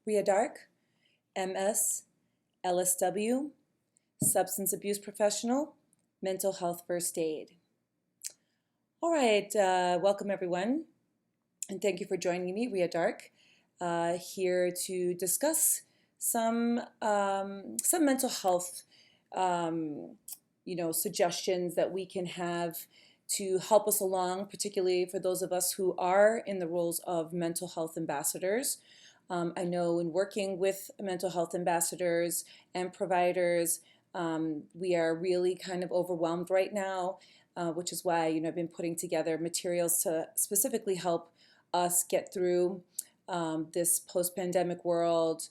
Ria Dark, MS, LSW, substance abuse professional, mental health first aid. All right, welcome everyone, and thank you for joining me, Ria Dark, here to discuss some mental health, suggestions that we can have to help us along, particularly for those of us who are in the roles of mental health ambassadors. I know in working with mental health ambassadors and providers, we are really kind of overwhelmed right now, which is why I've been putting together materials to specifically help us get through this post-pandemic world,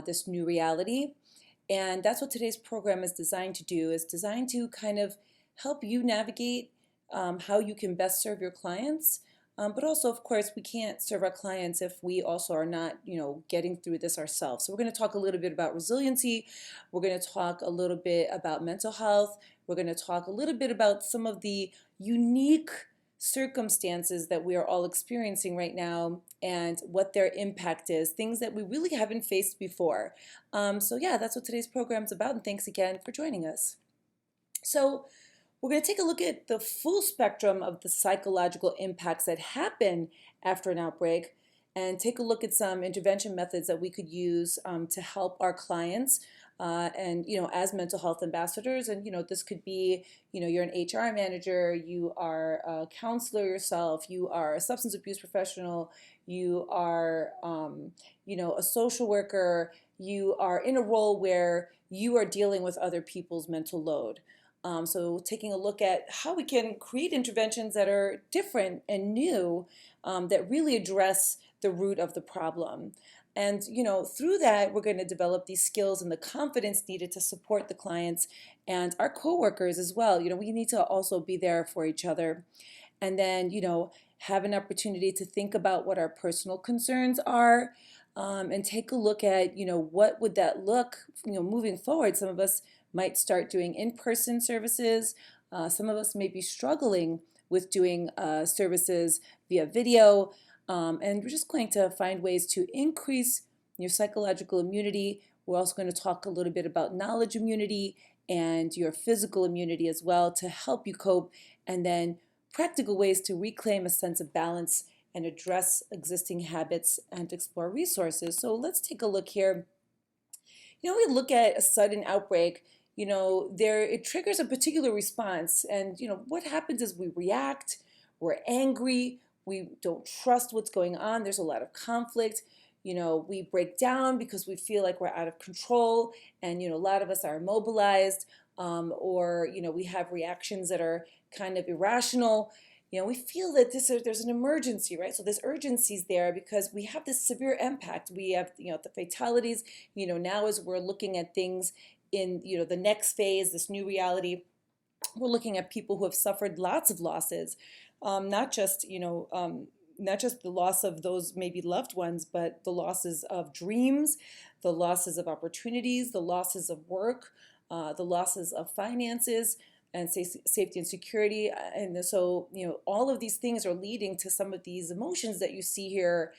this new reality. And that's what today's program is designed to do, is designed to kind of help you navigate how you can best serve your clients. But also, of course, we can't serve our clients if we also are not, getting through this ourselves. So we're going to talk a little bit about resiliency. We're going to talk a little bit about mental health. We're going to talk a little bit about some of the unique circumstances that we are all experiencing right now and what their impact is, things that we really haven't faced before. So yeah, that's what today's program is about. And thanks again for joining us. So we're going to take a look at the full spectrum of the psychological impacts that happen after an outbreak and take a look at some intervention methods that we could use to help our clients and as mental health ambassadors. And this could be you're an HR manager, you are a counselor yourself, you are a substance abuse professional, you are a social worker, you are in a role where you are dealing with other people's mental load. So taking a look at how we can create interventions that are different and new, that really address the root of the problem. And through that, we're going to develop these skills and the confidence needed to support the clients and our coworkers as well. We need to also be there for each other. And then, have an opportunity to think about what our personal concerns are, and take a look at, what would that look, moving forward. Some of us might start doing in-person services. Some of us may be struggling with doing services via video. And we're just going to find ways to increase your psychological immunity. We're also going to talk a little bit about knowledge immunity and your physical immunity as well to help you cope, and then practical ways to reclaim a sense of balance and address existing habits and explore resources. So let's take a look here. We look at a sudden outbreak. It triggers a particular response, and what happens is we react, we're angry, we don't trust what's going on, there's a lot of conflict, we break down because we feel like we're out of control, and a lot of us are immobilized, or we have reactions that are kind of irrational. We feel that there's an emergency, right? So this urgency is there because we have this severe impact. We have the fatalities. Now as we're looking at things in the next phase, this new reality, we're looking at people who have suffered lots of losses, not just the loss of those maybe loved ones, but the losses of dreams, the losses of opportunities, the losses of work, the losses of finances and safety and security. And so all of these things are leading to some of these emotions that you see here.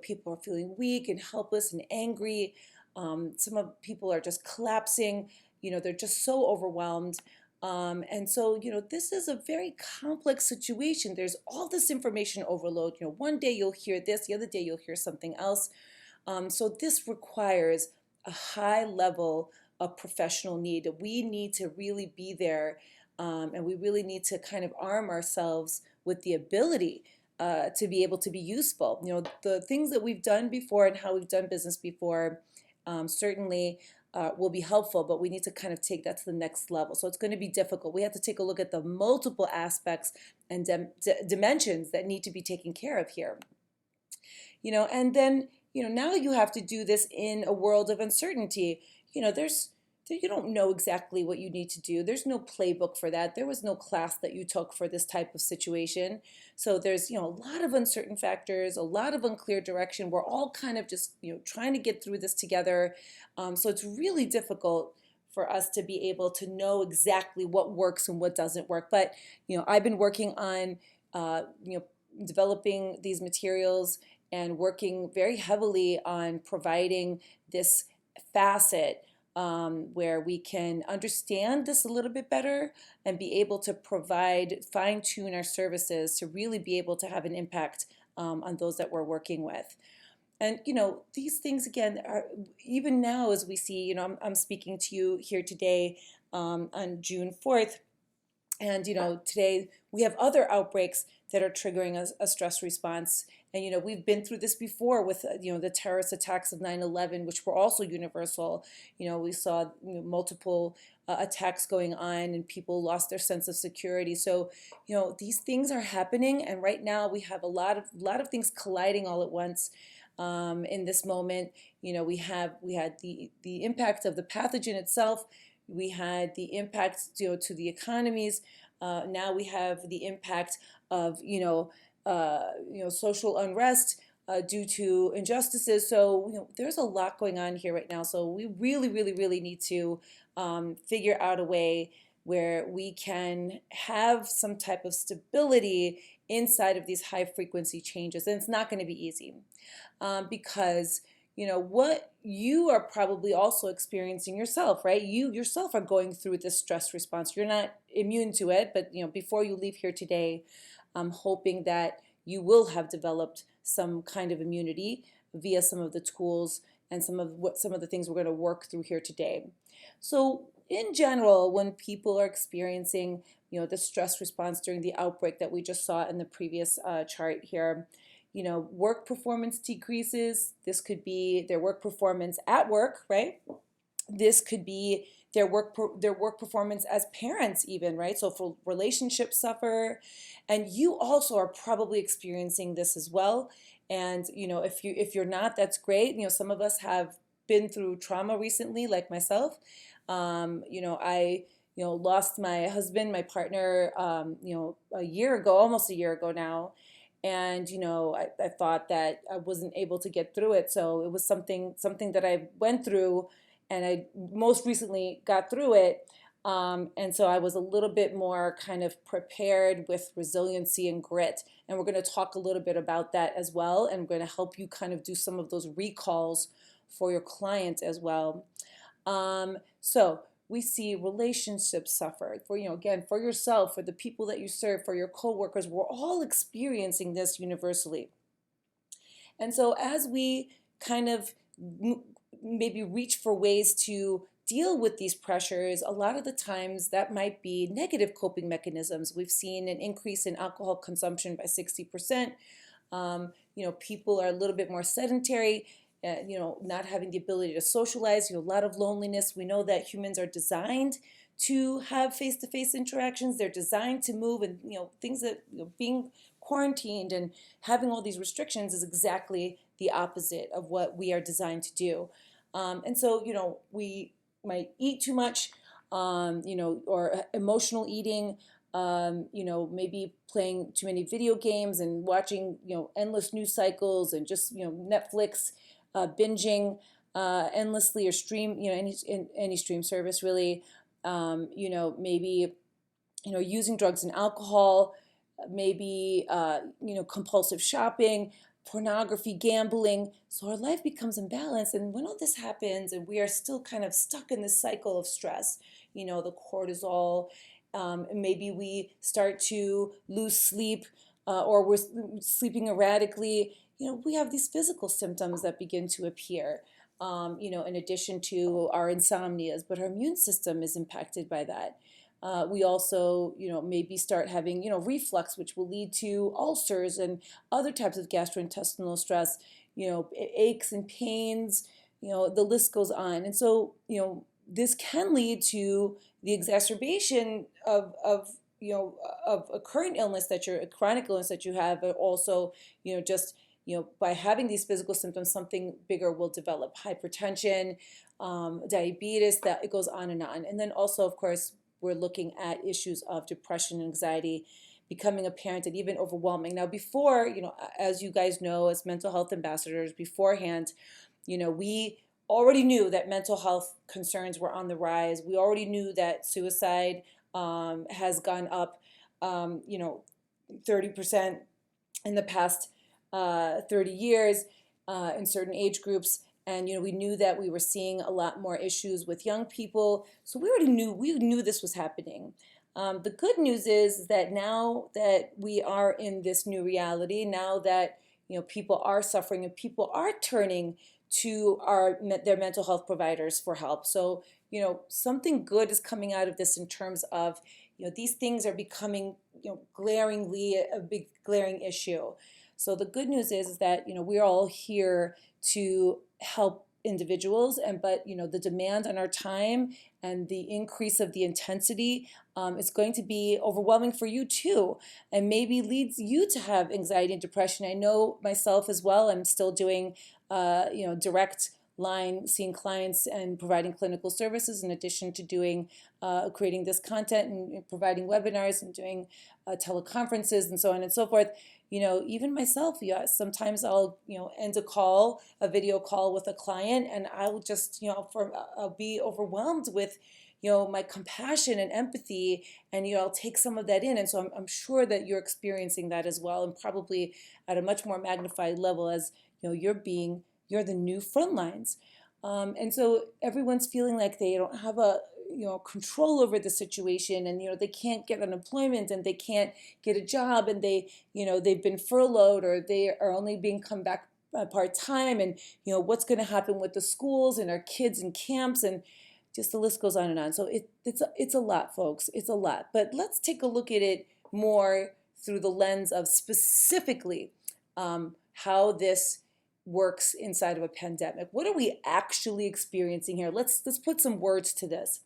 People are feeling weak and helpless and angry. Some of people are just collapsing, they're just so overwhelmed. And so, this is a very complex situation. There's all this information overload. One day you'll hear this, the other day you'll hear something else. So this requires a high level of professional need. We need to really be there, and we really need to kind of arm ourselves with the ability to be able to be useful. The things that we've done before and how we've done business before certainly will be helpful, but we need to kind of take that to the next level. So it's going to be difficult. We have to take a look at the multiple aspects and dimensions that need to be taken care of here. And then, now you have to do this in a world of uncertainty. You don't know exactly what you need to do. There's no playbook for that. There was no class that you took for this type of situation. So there's, a lot of uncertain factors, a lot of unclear direction. We're all kind of just, trying to get through this together. So it's really difficult for us to be able to know exactly what works and what doesn't work. But, I've been working on, developing these materials and working very heavily on providing this facet where we can understand this a little bit better and be able to provide, fine tune our services to really be able to have an impact on those that we're working with. And, these things, again, are even now as we see, I'm speaking to you here today on June 4th. And, today we have other outbreaks that are triggering a stress response. And, we've been through this before with, the terrorist attacks of 9/11, which were also universal. We saw multiple attacks going on and people lost their sense of security. So, these things are happening. And right now we have a lot of things colliding all at once. In this moment, we had the impact of the pathogen itself. We had the impact, to the economies. Now we have the impact of, social unrest due to injustices. So, there's a lot going on here right now. So we really, really, really need to figure out a way where we can have some type of stability inside of these high frequency changes. And it's not going to be easy because what you are probably also experiencing yourself, right? You yourself are going through this stress response. You're not immune to it, but before you leave here today, I'm hoping that you will have developed some kind of immunity via some of the tools and some of the things we're going to work through here today. So in general, when people are experiencing the stress response during the outbreak that we just saw in the previous chart here, work performance decreases. This could be their work performance at work, right? This could be their work performance as parents even, right? So for relationships suffer, and you also are probably experiencing this as well. And if you're not, that's great. Some of us have been through trauma recently, like myself. I lost my husband, my partner, a year ago, almost a year ago now. And I thought that I wasn't able to get through it. So it was something that I went through, and I most recently got through it. And so I was a little bit more kind of prepared with resiliency and grit. And we're going to talk a little bit about that as well. And we're going to help you kind of do some of those recalls for your clients as well. So we see relationships suffer for, again, for yourself, for the people that you serve, for your coworkers. We're all experiencing this universally. And so as we kind of maybe reach for ways to deal with these pressures, a lot of the times that might be negative coping mechanisms. We've seen an increase in alcohol consumption by 60%. People are a little bit more sedentary. Not having the ability to socialize, a lot of loneliness. We know that humans are designed to have face-to-face interactions. They're designed to move, and things that being quarantined and having all these restrictions is exactly the opposite of what we are designed to do. And so we might eat too much, or emotional eating. Maybe playing too many video games and watching endless news cycles and just Netflix. Binging endlessly, or stream, any stream service really, maybe, using drugs and alcohol, maybe, compulsive shopping, pornography, gambling. So our life becomes imbalanced. And when all this happens and we are still kind of stuck in this cycle of stress, the cortisol, maybe we start to lose sleep, or we're sleeping erratically. We have these physical symptoms that begin to appear, in addition to our insomnias, but our immune system is impacted by that. We also, maybe start having, reflux, which will lead to ulcers and other types of gastrointestinal stress, aches and pains, the list goes on. And so, this can lead to the exacerbation of a current illness a chronic illness that you have, but also, just by having these physical symptoms, something bigger will develop: hypertension, diabetes, that it goes on and on. And then also, of course, we're looking at issues of depression and anxiety becoming apparent and even overwhelming. Now, before, as you guys know, as mental health ambassadors beforehand, we already knew that mental health concerns were on the rise. We already knew that suicide has gone up, 30% in the past 30 years in certain age groups. And we knew that we were seeing a lot more issues with young people, so we knew this was happening. The good news is that now that we are in this new reality, now that people are suffering and people are turning to their mental health providers for help. So something good is coming out of this in terms of these things are becoming glaringly a big glaring issue. So the good news is that we're all here to help individuals, but the demand on our time and the increase of the intensity is going to be overwhelming for you too, and maybe leads you to have anxiety and depression. I know myself as well. I'm still doing direct line, seeing clients and providing clinical services, in addition to doing creating this content and providing webinars and doing teleconferences and so on and so forth. Even myself, sometimes I'll end a video call with a client, and I'll just I'll be overwhelmed with my compassion and empathy, and I'll take some of that in. And so I'm sure that you're experiencing that as well, and probably at a much more magnified level, as you're the new front lines. And so everyone's feeling like they don't have a control over the situation, and they can't get unemployment, and they can't get a job, and they've been furloughed, or they are only being come back part-time, and what's going to happen with the schools and our kids in camps, and just the list goes on and on. So it's a lot, folks. It's a lot. But let's take a look at it more through the lens of specifically how this works inside of a pandemic. What are we actually experiencing here? Let's put some words to this.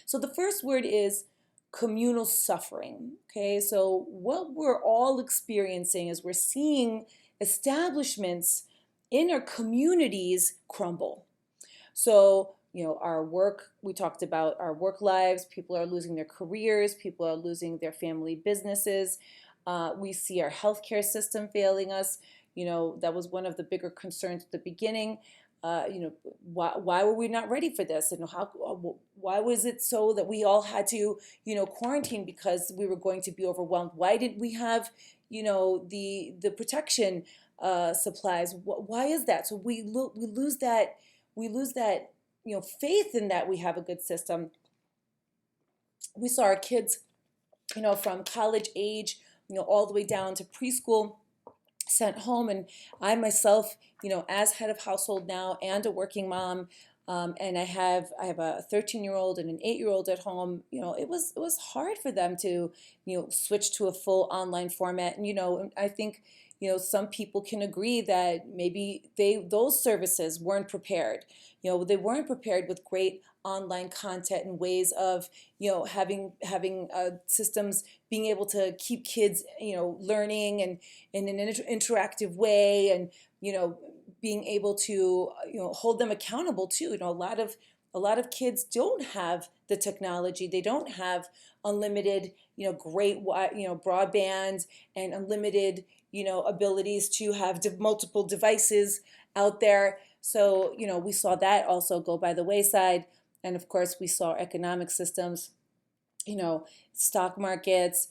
So the first word is communal suffering. Okay, so what we're all experiencing is we're seeing establishments in our communities crumble. So our work, we talked about our work lives. People are losing their careers. People are losing their family businesses. We see our healthcare system failing us. That was one of the bigger concerns at the beginning. Why were we not ready for this? And why was it so that we all had to, quarantine because we were going to be overwhelmed? Why didn't we have, the protection supplies? Why is that? So we lose that faith in that we have a good system. We saw our kids, from college age, all the way down to preschool, sent home. And I myself, as head of household now and a working mom, and I have a 13-year-old and an 8-year-old at home. It was hard for them to switch to a full online format. And I think some people can agree that maybe those services weren't prepared. They weren't prepared with great online content and ways of having systems being able to keep kids learning and in an interactive way, and being able to hold them accountable too. A lot of kids don't have the technology. They don't have unlimited great broadband and unlimited abilities to have multiple devices out there. So we saw that also go by the wayside. And of course we saw economic systems, stock markets,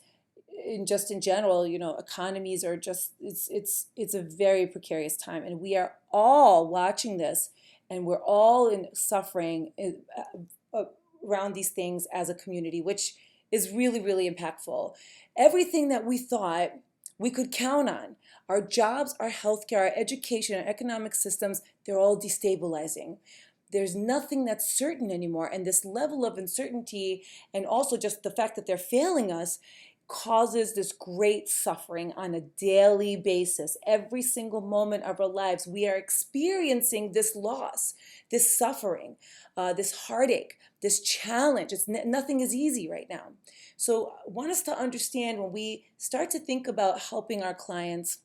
and just in general, economies are just, it's a very precarious time, and we are all watching this, and we're all suffering around these things as a community, which is really, really impactful. Everything that we thought we could count on, our jobs, our healthcare, our education, our economic systems, they're all destabilizing. There's nothing that's certain anymore, and this level of uncertainty, and also just the fact that they're failing us, causes this great suffering on a daily basis. Every single moment of our lives, we are experiencing this loss, this suffering, this heartache, this challenge. Nothing is easy right now. So I want us to understand, when we start to think about helping our clients,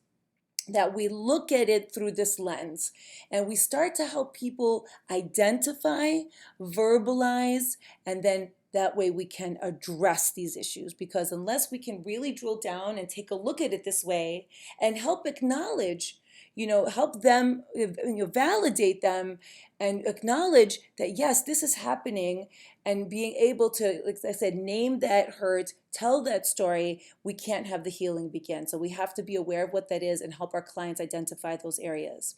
that we look at it through this lens, and we start to help people identify, verbalize, and then that way we can address these issues. Because unless we can really drill down and take a look at it this way and help acknowledge, help them, validate them and acknowledge that, yes, this is happening, and being able to, like I said, name that hurt, tell that story. We can't have the healing begin. So we have to be aware of what that is and help our clients identify those areas.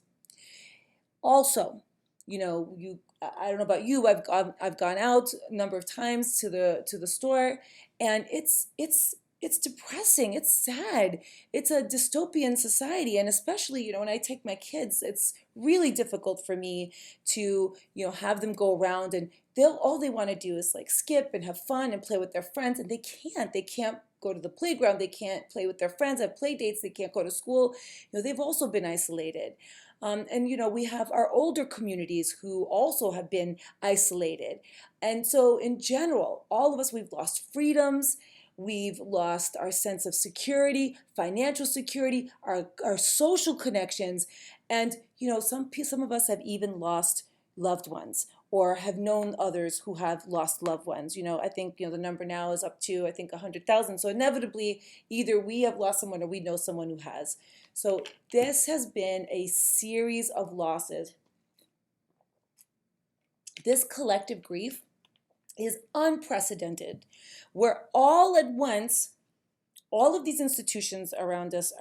Also, I don't know about you, I've gone out a number of times to the store, and it's depressing, it's sad, it's a dystopian society, and especially, when I take my kids, it's really difficult for me to, have them go around, and all they want to do is like skip and have fun and play with their friends, and they can't go to the playground, they can't play with their friends, have play dates, they can't go to school. They've also been isolated. And we have our older communities who also have been isolated. And so in general, all of us, we've lost freedoms, we've lost our sense of security, financial security, our social connections. And some of us have even lost loved ones, or have known others who have lost loved ones. I think the number now is up to, I think, 100,000. So inevitably, either we have lost someone or we know someone who has. So this has been a series of losses. This collective grief is unprecedented, where all at once, all of these institutions around us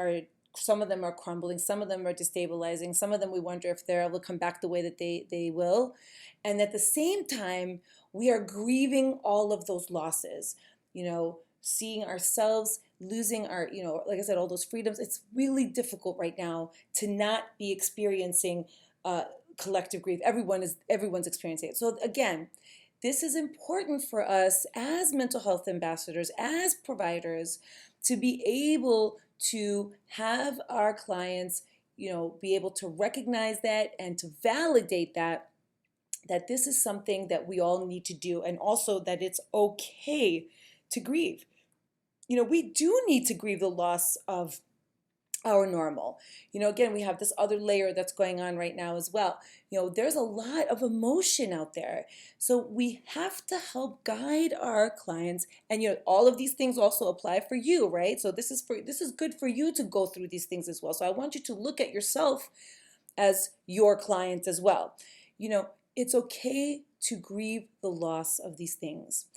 some of them are crumbling, some of them are destabilizing, some of them we wonder if they're able to come back the way that they will. And at the same time, we are grieving all of those losses, seeing ourselves losing our, like I said, all those freedoms. It's really difficult right now to not be experiencing collective grief. Everyone's experiencing it. So again, this is important for us as mental health ambassadors, as providers, to be able to have our clients, be able to recognize that and to validate that this is something that we all need to do, and also that it's okay to grieve. We do need to grieve the loss of our normal. Again, we have this other layer that's going on right now as well. There's a lot of emotion out there. So we have to help guide our clients. And all of these things also apply for you, right? So this is good for you to go through these things as well. So I want you to look at yourself as your client as well. It's okay to grieve the loss of these things.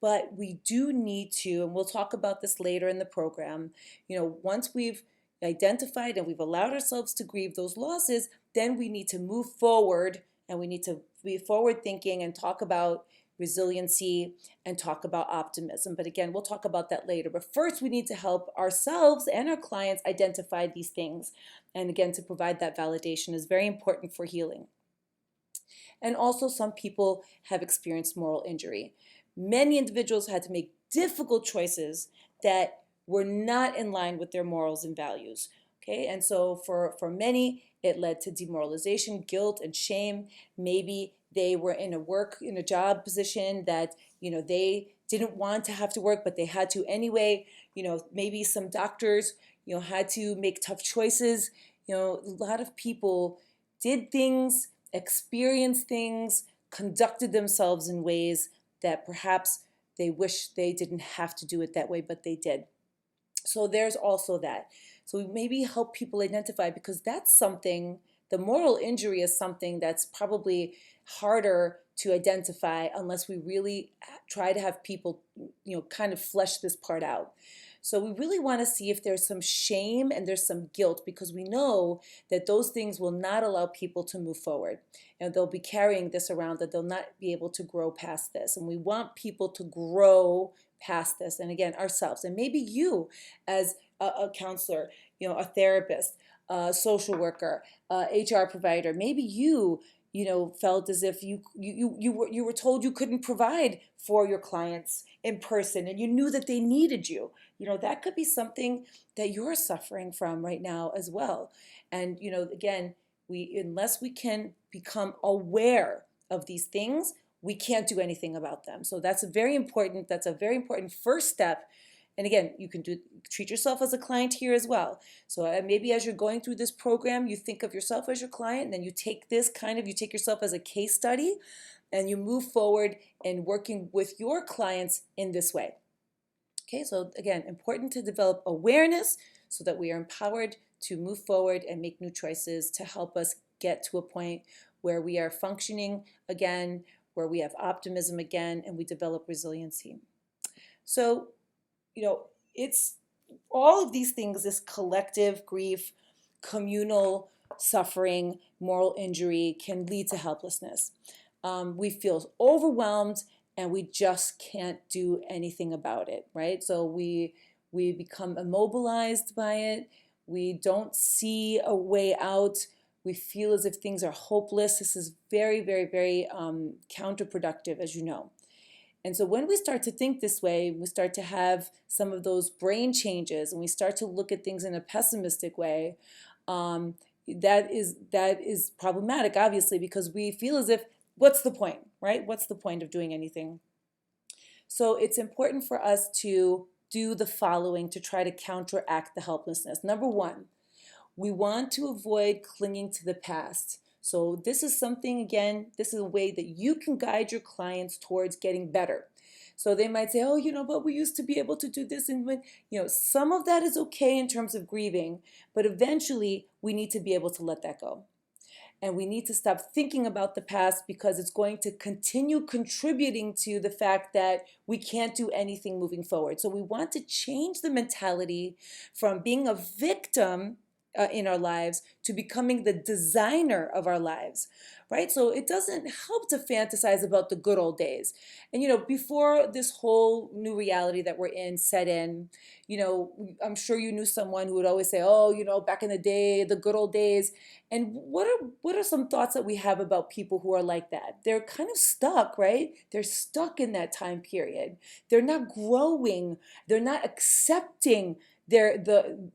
But we do need to, and we'll talk about this later in the program, once we've identified and we've allowed ourselves to grieve those losses, then we need to move forward, and we need to be forward thinking and talk about resiliency and talk about optimism. But again, we'll talk about that later. But first, we need to help ourselves and our clients identify these things. And again, to provide that validation is very important for healing. And also, some people have experienced moral injury. Many individuals had to make difficult choices that were not in line with their morals and values. Okay, and so for many, it led to demoralization, guilt, and shame. Maybe they were in a job position that they didn't want to have to work, but they had to anyway. Maybe some doctors had to make tough choices. A lot of people did things, experienced things, conducted themselves in ways that perhaps they wish they didn't have to do it that way, but they did. So there's also that. So maybe help people identify, because that's something, the moral injury is something that's probably harder to identify unless we really try to have people, kind of flesh this part out. So we really want to see if there's some shame and there's some guilt, because we know that those things will not allow people to move forward. And they'll be carrying this around, that they'll not be able to grow past this. And we want people to grow past this. And again, ourselves. And maybe you as a counselor, a therapist, a social worker, HR provider, maybe you felt as if you were told you couldn't provide for your clients in person, and you knew that they needed you. That could be something that you're suffering from right now as well. And again, unless we can become aware of these things, we can't do anything about them. So that's a very important first step. And again, you can treat yourself as a client here as well. So maybe as you're going through this program, you think of yourself as your client, and then you take yourself as a case study, and you move forward in working with your clients in this way. Okay, so again, important to develop awareness so that we are empowered to move forward and make new choices to help us get to a point where we are functioning again, where we have optimism again, and we develop resiliency. So, it's all of these things, this collective grief, communal suffering, moral injury can lead to helplessness. We feel overwhelmed and we just can't do anything about it, right? So we become immobilized by it. We don't see a way out. We feel as if things are hopeless. This is very, very, very counterproductive, as you know. And so when we start to think this way, we start to have some of those brain changes and we start to look at things in a pessimistic way, that is problematic, obviously, because we feel as if, what's the point, right? What's the point of doing anything? So it's important for us to do the following to try to counteract the helplessness. Number one, we want to avoid clinging to the past. So this is something, again, this is a way that you can guide your clients towards getting better. So they might say, oh, but we used to be able to do this. And when, some of that is okay in terms of grieving, but eventually we need to be able to let that go. And we need to stop thinking about the past because it's going to continue contributing to the fact that we can't do anything moving forward. So we want to change the mentality from being a victim in our lives to becoming the designer of our lives, right? So it doesn't help to fantasize about the good old days. And, before this whole new reality that we're in set in, I'm sure you knew someone who would always say, oh, back in the day, the good old days. And what are some thoughts that we have about people who are like that? They're kind of stuck, right? They're stuck in that time period. They're not growing. They're not accepting the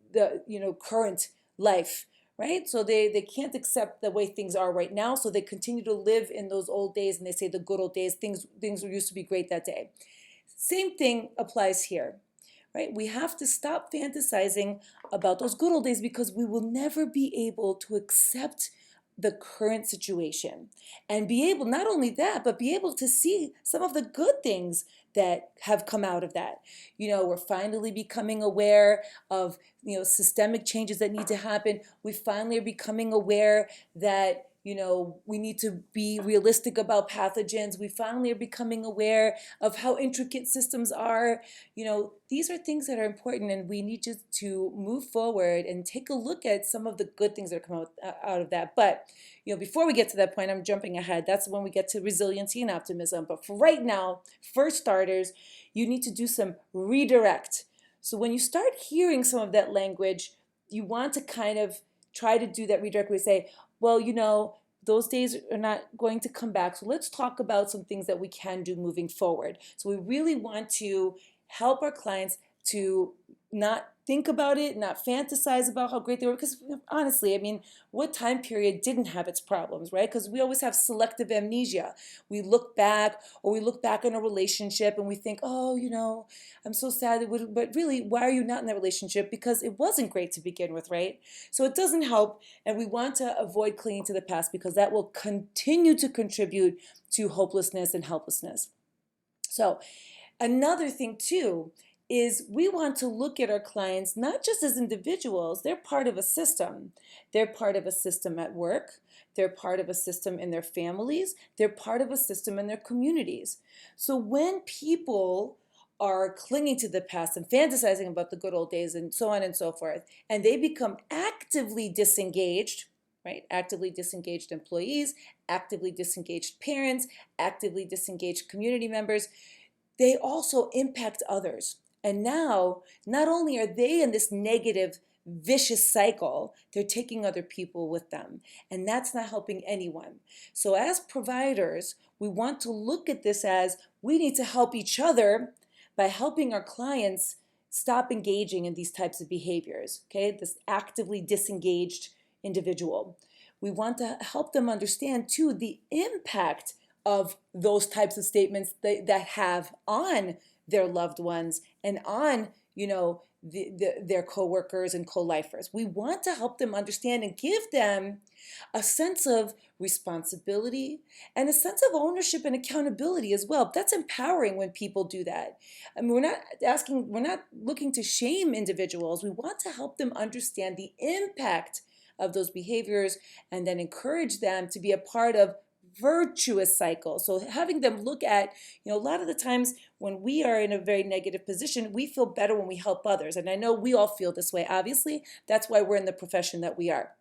current life, right? So they can't accept the way things are right now. So they continue to live in those old days, and they say the good old days, things used to be great that day. Same thing applies here, right? We have to stop fantasizing about those good old days because we will never be able to accept the current situation and be able, not only that, but be able to see some of the good things that have come out of that. We're finally becoming aware of, systemic changes that need to happen. We finally are becoming aware that, we need to be realistic about pathogens. We finally are becoming aware of how intricate systems are. These are things that are important, and we need just to move forward and take a look at some of the good things that come out of that. But, before we get to that point, I'm jumping ahead. That's when we get to resiliency and optimism. But for right now, for starters, you need to do some redirect. So when you start hearing some of that language, you want to kind of try to do that redirect where you say, well, those days are not going to come back. So let's talk about some things that we can do moving forward. So we really want to help our clients to not think about it, not fantasize about how great they were. Because honestly, what time period didn't have its problems, right? Because we always have selective amnesia. We look back in a relationship and we think, oh, I'm so sad. But really, why are you not in that relationship? Because it wasn't great to begin with, right? So it doesn't help. And we want to avoid clinging to the past because that will continue to contribute to hopelessness and helplessness. So another thing too is we want to look at our clients not just as individuals. They're part of a system. They're part of a system at work. They're part of a system in their families. They're part of a system in their communities. So when people are clinging to the past and fantasizing about the good old days and so on and so forth, and they become actively disengaged, right? Actively disengaged employees, actively disengaged parents, actively disengaged community members, they also impact others. And now, not only are they in this negative, vicious cycle, they're taking other people with them. And that's not helping anyone. So as providers, we want to look at this as we need to help each other by helping our clients stop engaging in these types of behaviors, okay? This actively disengaged individual. We want to help them understand, too, the impact of those types of statements that have on their loved ones and on, their coworkers and co-lifers. We want to help them understand and give them a sense of responsibility and a sense of ownership and accountability as well. That's empowering when people do that. I mean, we're not looking to shame individuals. We want to help them understand the impact of those behaviors and then encourage them to be a part of virtuous cycle. So having them look at, a lot of the times when we are in a very negative position, we feel better when we help others. And I know we all feel this way, obviously. That's why we're in the profession that we are.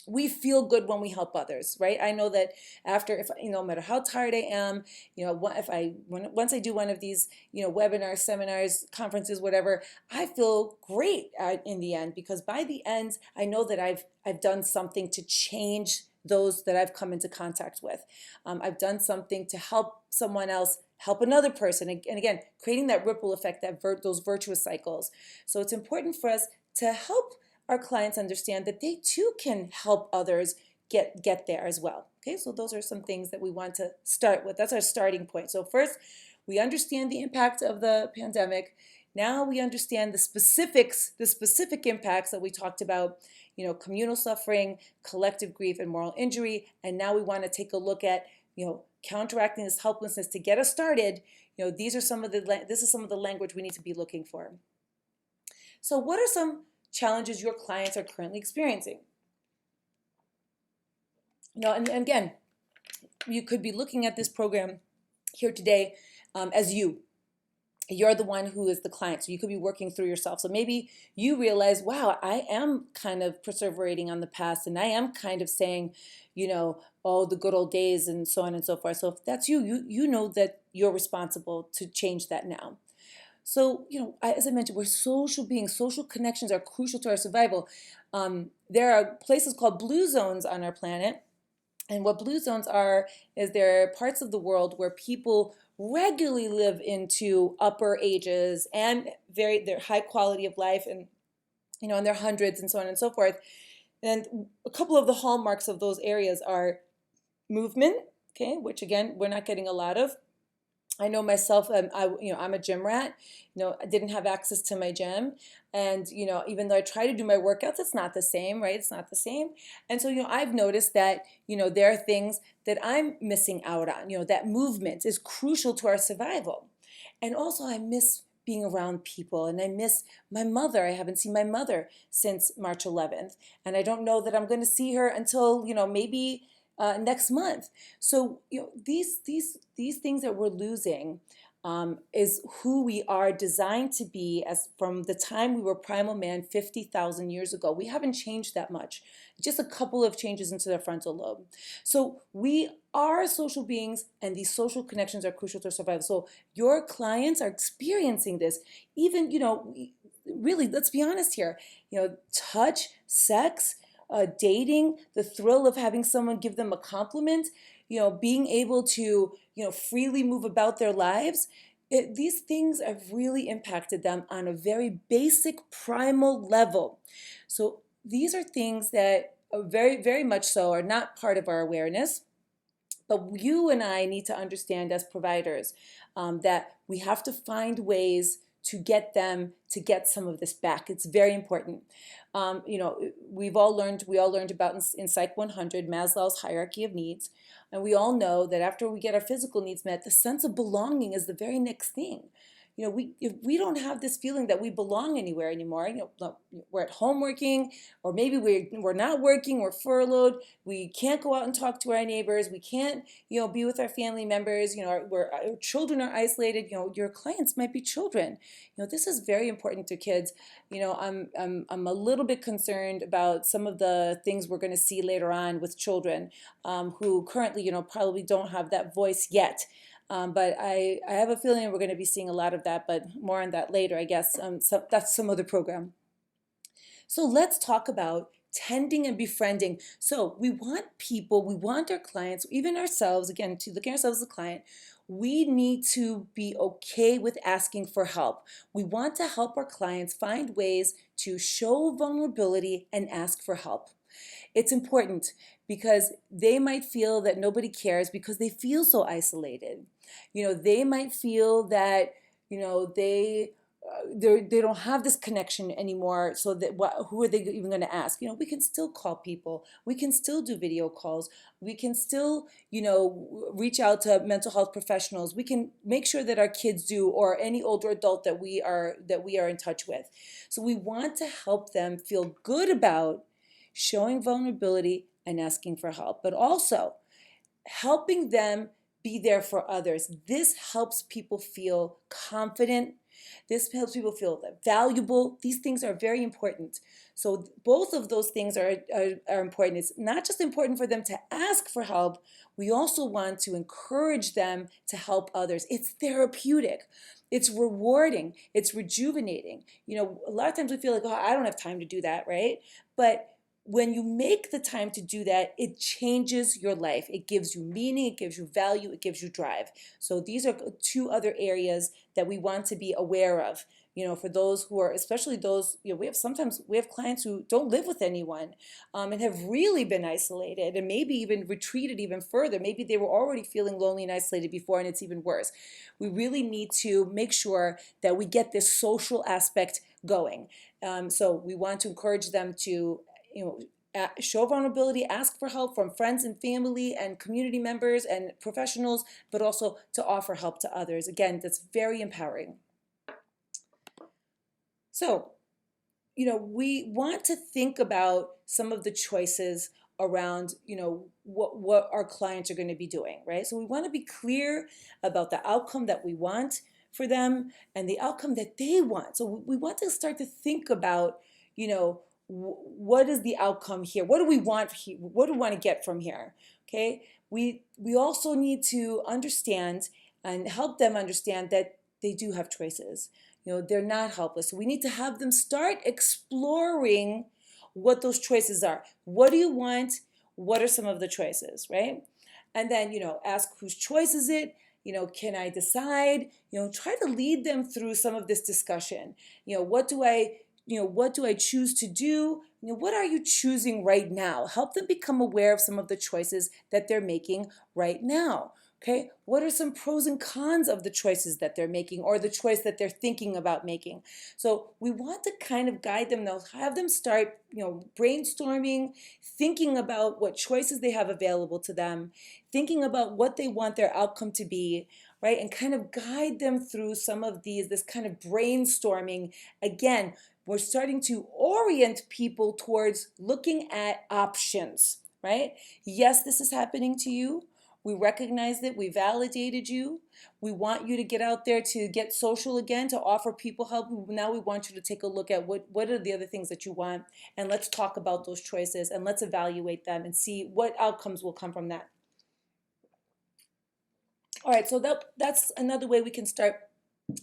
We feel good when we help others, right? I know that after, if no matter how tired I am, once I do one of these, webinars, seminars, conferences, whatever, I feel great in the end, because by the end, I know that I've done something to change those that I've come into contact with. I've done something to help someone else help another person, and again, creating that ripple effect, those virtuous cycles. So it's important for us to help our clients understand that they too can help others get there as well. Okay, so those are some things that we want to start with. That's our starting point. So first, we understand the impact of the pandemic. Now we understand the specific impacts that we talked about, communal suffering, collective grief, and moral injury. And now we want to take a look at, counteracting this helplessness to get us started. This is some of the language we need to be looking for. So what are some challenges your clients are currently experiencing? And again, you could be looking at this program here today as you're the one who is the client. So you could be working through yourself. So maybe you realize, wow, I am kind of perseverating on the past, and I am kind of saying, oh, the good old days and so on and so forth. So if that's you know that you're responsible to change that now. So, as I mentioned, we're social beings. Social connections are crucial to our survival. There are places called blue zones on our planet. And what blue zones are is there are parts of the world where people regularly live into upper ages and their high quality of life, and in their hundreds and so on and so forth. And a couple of the hallmarks of those areas are movement, okay, which again we're not getting a lot of. I know myself, I'm a gym rat. I didn't have access to my gym. And, even though I try to do my workouts, it's not the same, right? It's not the same. And so, I've noticed that, there are things that I'm missing out on. That movement is crucial to our survival. And also I miss being around people, and I miss my mother. I haven't seen my mother since March 11th. And I don't know that I'm going to see her until, maybe next month. So these things that we're losing is who we are designed to be as from the time we were primal man 50,000 years ago. We haven't changed that much. Just a couple of changes into the frontal lobe. So we are social beings, and these social connections are crucial to survival. So your clients are experiencing this. Even really, let's be honest here. Touch, sex, dating, the thrill of having someone give them a compliment, being able to, freely move about their lives. These things have really impacted them on a very basic primal level. So these are things that are very, very much so are not part of our awareness. But you and I need to understand as providers that we have to find ways to get them to get some of this back. It's very important. We all learned about in Psych 100, Maslow's hierarchy of needs. And we all know that after we get our physical needs met, the sense of belonging is the very next thing. If we don't have this feeling that we belong anywhere anymore, we're at home working, or maybe we're not working, we're furloughed, we can't go out and talk to our neighbors, we can't, be with our family members, our children are isolated, your clients might be children. This is very important to kids. I'm a little bit concerned about some of the things we're going to see later on with children who currently, probably don't have that voice yet. But I have a feeling we're going to be seeing a lot of that, but more on that later, I guess. So that's some other program. So let's talk about tending and befriending. So we want our clients, even ourselves, again, to look at ourselves as a client, we need to be okay with asking for help. We want to help our clients find ways to show vulnerability and ask for help. It's important because they might feel that nobody cares because they feel so isolated. They might feel that, they they don't have this connection anymore, so that who are they even going to ask? We can still call people, we can still do video calls, we can still reach out to mental health professionals, we can make sure that our kids do, or any older adult that we are in touch with. So we want to help them feel good about showing vulnerability and asking for help, but also helping them be there for others. This helps people feel confident. This helps people feel valuable. These things are very important. So both of those things are important. It's not just important for them to ask for help. We also want to encourage them to help others. It's therapeutic. It's rewarding. It's rejuvenating. A lot of times we feel like, oh, I don't have time to do that, right? But when you make the time to do that, it changes your life. It gives you meaning, it gives you value, it gives you drive. So these are two other areas that we want to be aware of. For those who are, especially those, we have clients who don't live with anyone, and have really been isolated, and maybe even retreated even further. Maybe they were already feeling lonely and isolated before, and it's even worse. We really need to make sure that we get this social aspect going. So we want to encourage them to show vulnerability, ask for help from friends and family and community members and professionals, but also to offer help to others. Again, that's very empowering. So, we want to think about some of the choices around, what our clients are going to be doing, right? So we want to be clear about the outcome that we want for them and the outcome that they want. So we want to start to think about, what is the outcome here? What do we want here? What do we want to get from here? Okay. We also need to understand and help them understand that they do have choices. They're not helpless. So we need to have them start exploring what those choices are. What do you want? What are some of the choices, right? And then, ask whose choice is it? Can I decide? Try to lead them through some of this discussion. What do I choose to do? What are you choosing right now? Help them become aware of some of the choices that they're making right now. Okay, what are some pros and cons of the choices that they're making, or the choice that they're thinking about making? So we want to kind of guide them, though, have them start, brainstorming, thinking about what choices they have available to them, thinking about what they want their outcome to be, right? And kind of guide them through some of this kind of brainstorming. Again, we're starting to orient people towards looking at options, right? Yes, this is happening to you. We recognize it. We validated you. We want you to get out there to get social again, to offer people help. Now we want you to take a look at what are the other things that you want, and let's talk about those choices, and let's evaluate them and see what outcomes will come from that. All right, so that's another way we can start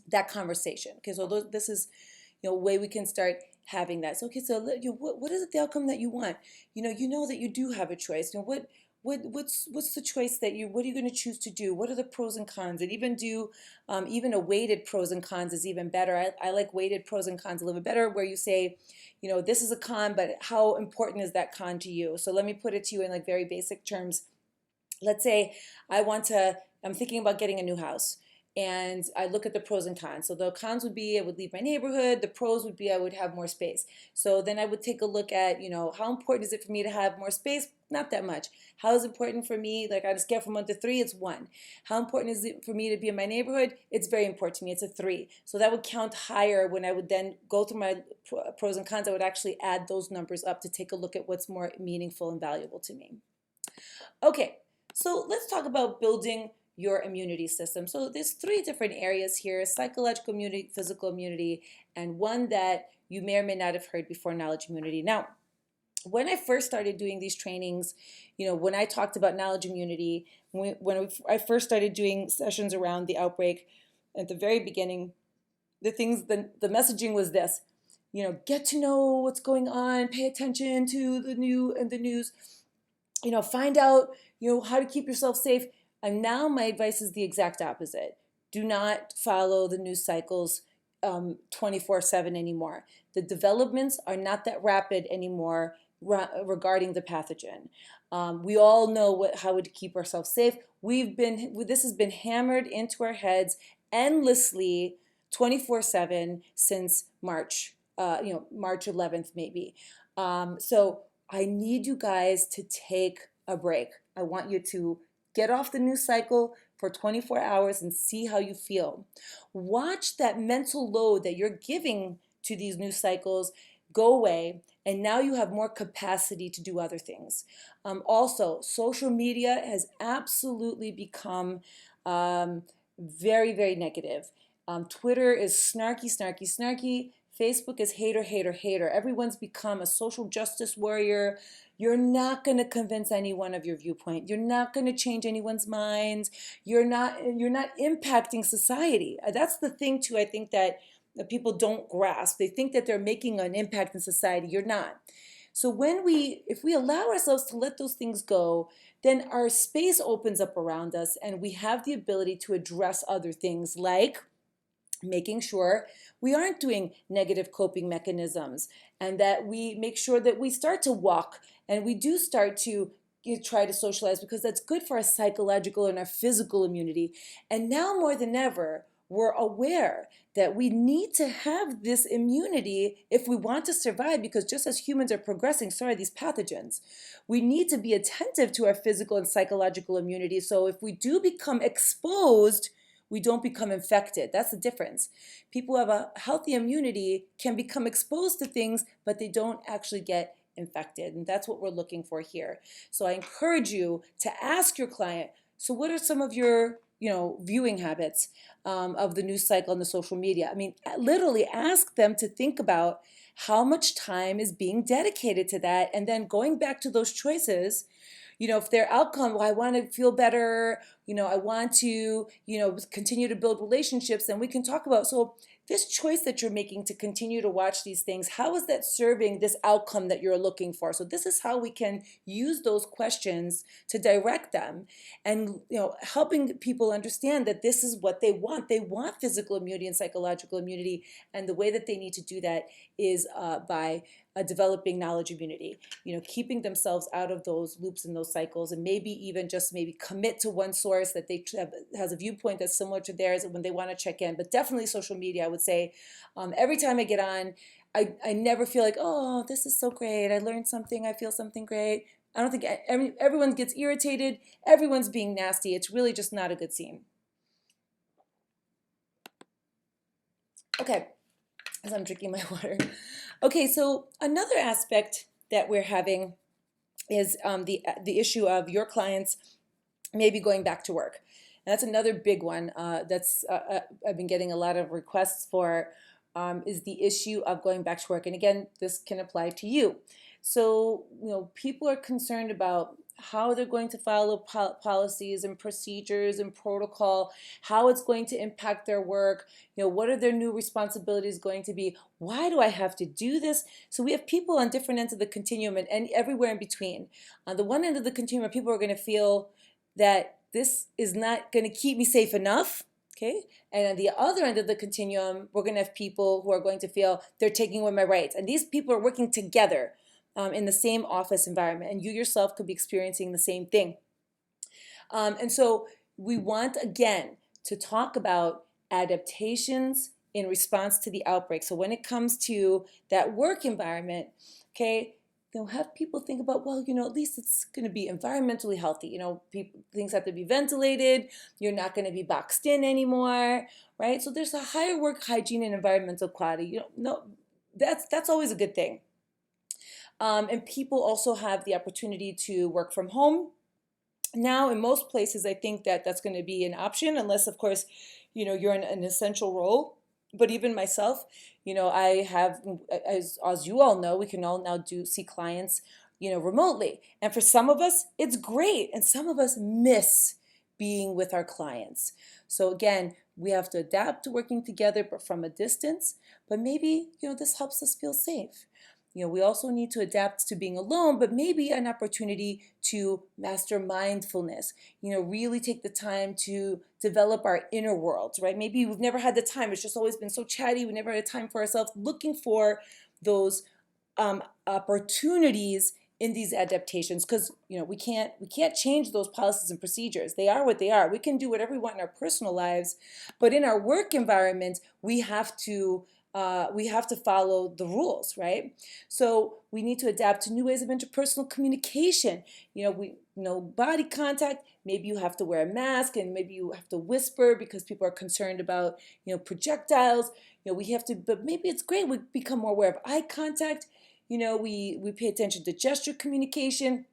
that conversation. Okay, so this is a way we can start having that. So okay, so what is the outcome that you want? You know that you do have a choice. What's the choice what are you going to choose to do? What are the pros and cons? And even even a weighted pros and cons is even better. I like weighted pros and cons a little bit better, where you say, this is a con, but how important is that con to you? So let me put it to you in like very basic terms. Let's say I'm thinking about getting a new house, and I look at the pros and cons. So the cons would be I would leave my neighborhood. The pros would be I would have more space. So then I would take a look at, how important is it for me to have more space? Not that much. How is it important for me? Like on a scale from 1 to 3, it's 1. How important is it for me to be in my neighborhood? It's very important to me. It's a 3. So that would count higher when I would then go through my pros and cons. I would actually add those numbers up to take a look at what's more meaningful and valuable to me. Okay, so let's talk about building your immunity system. So there's 3 different areas here: psychological immunity, physical immunity, and one that you may or may not have heard before, knowledge immunity. Now, when I first started doing these trainings, when I talked about knowledge immunity, when I first started doing sessions around the outbreak, at the very beginning, the messaging was this: get to know what's going on, pay attention to the news, find out, how to keep yourself safe. And now my advice is the exact opposite. Do not follow the news cycles 24/7 anymore. The developments are not that rapid anymore regarding the pathogen. We all know how to keep ourselves safe. This has been hammered into our heads endlessly 24/7 since March, March 11th maybe. So I need you guys to take a break. I want you to get off the news cycle for 24 hours and see how you feel. Watch that mental load that you're giving to these news cycles go away, and now you have more capacity to do other things. Also, social media has absolutely become very, very negative. Twitter is snarky, snarky, snarky. Facebook is hater, hater, hater. Everyone's become a social justice warrior. You're not going to convince anyone of your viewpoint. You're not going to change anyone's minds. You're not impacting society. That's the thing too, I think that people don't grasp. They think that they're making an impact in society. You're not. So if we allow ourselves to let those things go, then our space opens up around us and we have the ability to address other things like making sure we aren't doing negative coping mechanisms, and that we make sure that we start to walk and we do start to try to socialize, because that's good for our psychological and our physical immunity. And now more than ever, we're aware that we need to have this immunity if we want to survive, because just as humans are progressing, so are these pathogens. We need to be attentive to our physical and psychological immunity. So if we do become exposed, we don't become infected. That's the difference. People who have a healthy immunity can become exposed to things, but they don't actually get infected. And that's what we're looking for here. So I encourage you to ask your client, so what are some of your viewing habits of the news cycle and the social media? I mean, literally ask them to think about how much time is being dedicated to that, and then going back to those choices. If their outcome, well, I want to feel better, I want to, continue to build relationships, then we can talk about, so this choice that you're making to continue to watch these things, how is that serving this outcome that you're looking for? So this is how we can use those questions to direct them, and helping people understand that this is what they want. They want physical immunity and psychological immunity, and the way that they need to do that is by developing knowledge immunity, keeping themselves out of those loops and those cycles, and maybe even just maybe commit to one source that has a viewpoint that's similar to theirs when they want to check in. But definitely social media, I would say, every time I get on, I never feel like, oh, this is so great, I learned something, I feel something great. I don't think everyone gets irritated, everyone's being nasty. It's really just not a good scene. Okay, as I'm drinking my water. Okay, so another aspect that we're having is the issue of your clients maybe going back to work. And that's another big one that's I've been getting a lot of requests for, is the issue of going back to work. And again, this can apply to you. So, people are concerned about how they're going to follow policies and procedures and protocol, how it's going to impact their work, what are their new responsibilities going to be, why do I have to do this? So we have people on different ends of the continuum and everywhere in between. On the one end of the continuum, people are going to feel that this is not going to keep me safe enough. Okay. And on the other end of the continuum, we're going to have people who are going to feel they're taking away my rights. And these people are working together in the same office environment, and you yourself could be experiencing the same thing. And so we want, again, to talk about adaptations in response to the outbreak. So when it comes to that work environment, okay, they'll have people think about, well, at least it's going to be environmentally healthy. Things have to be ventilated. You're not going to be boxed in anymore, right? So there's a higher work hygiene and environmental quality. No, that's always a good thing. And people also have the opportunity to work from home. Now, in most places, I think that that's going to be an option, unless, of course, you're in an essential role. But even myself, I have, as you all know, we can all now see clients, remotely. And for some of us, it's great. And some of us miss being with our clients. So again, we have to adapt to working together, but from a distance. But maybe, this helps us feel safe. We also need to adapt to being alone, but maybe an opportunity to master mindfulness, really take the time to develop our inner worlds, right? Maybe we've never had the time. It's just always been so chatty. We never had time for ourselves, looking for those opportunities in these adaptations, because we can't change those policies and procedures. They are what they are. We can do whatever we want in our personal lives, but in our work environment, we have to follow the rules, right? So we need to adapt to new ways of interpersonal communication. We no body contact. Maybe you have to wear a mask, and maybe you have to whisper because people are concerned about projectiles. We have to, but maybe it's great. We become more aware of eye contact. We pay attention to gesture communication.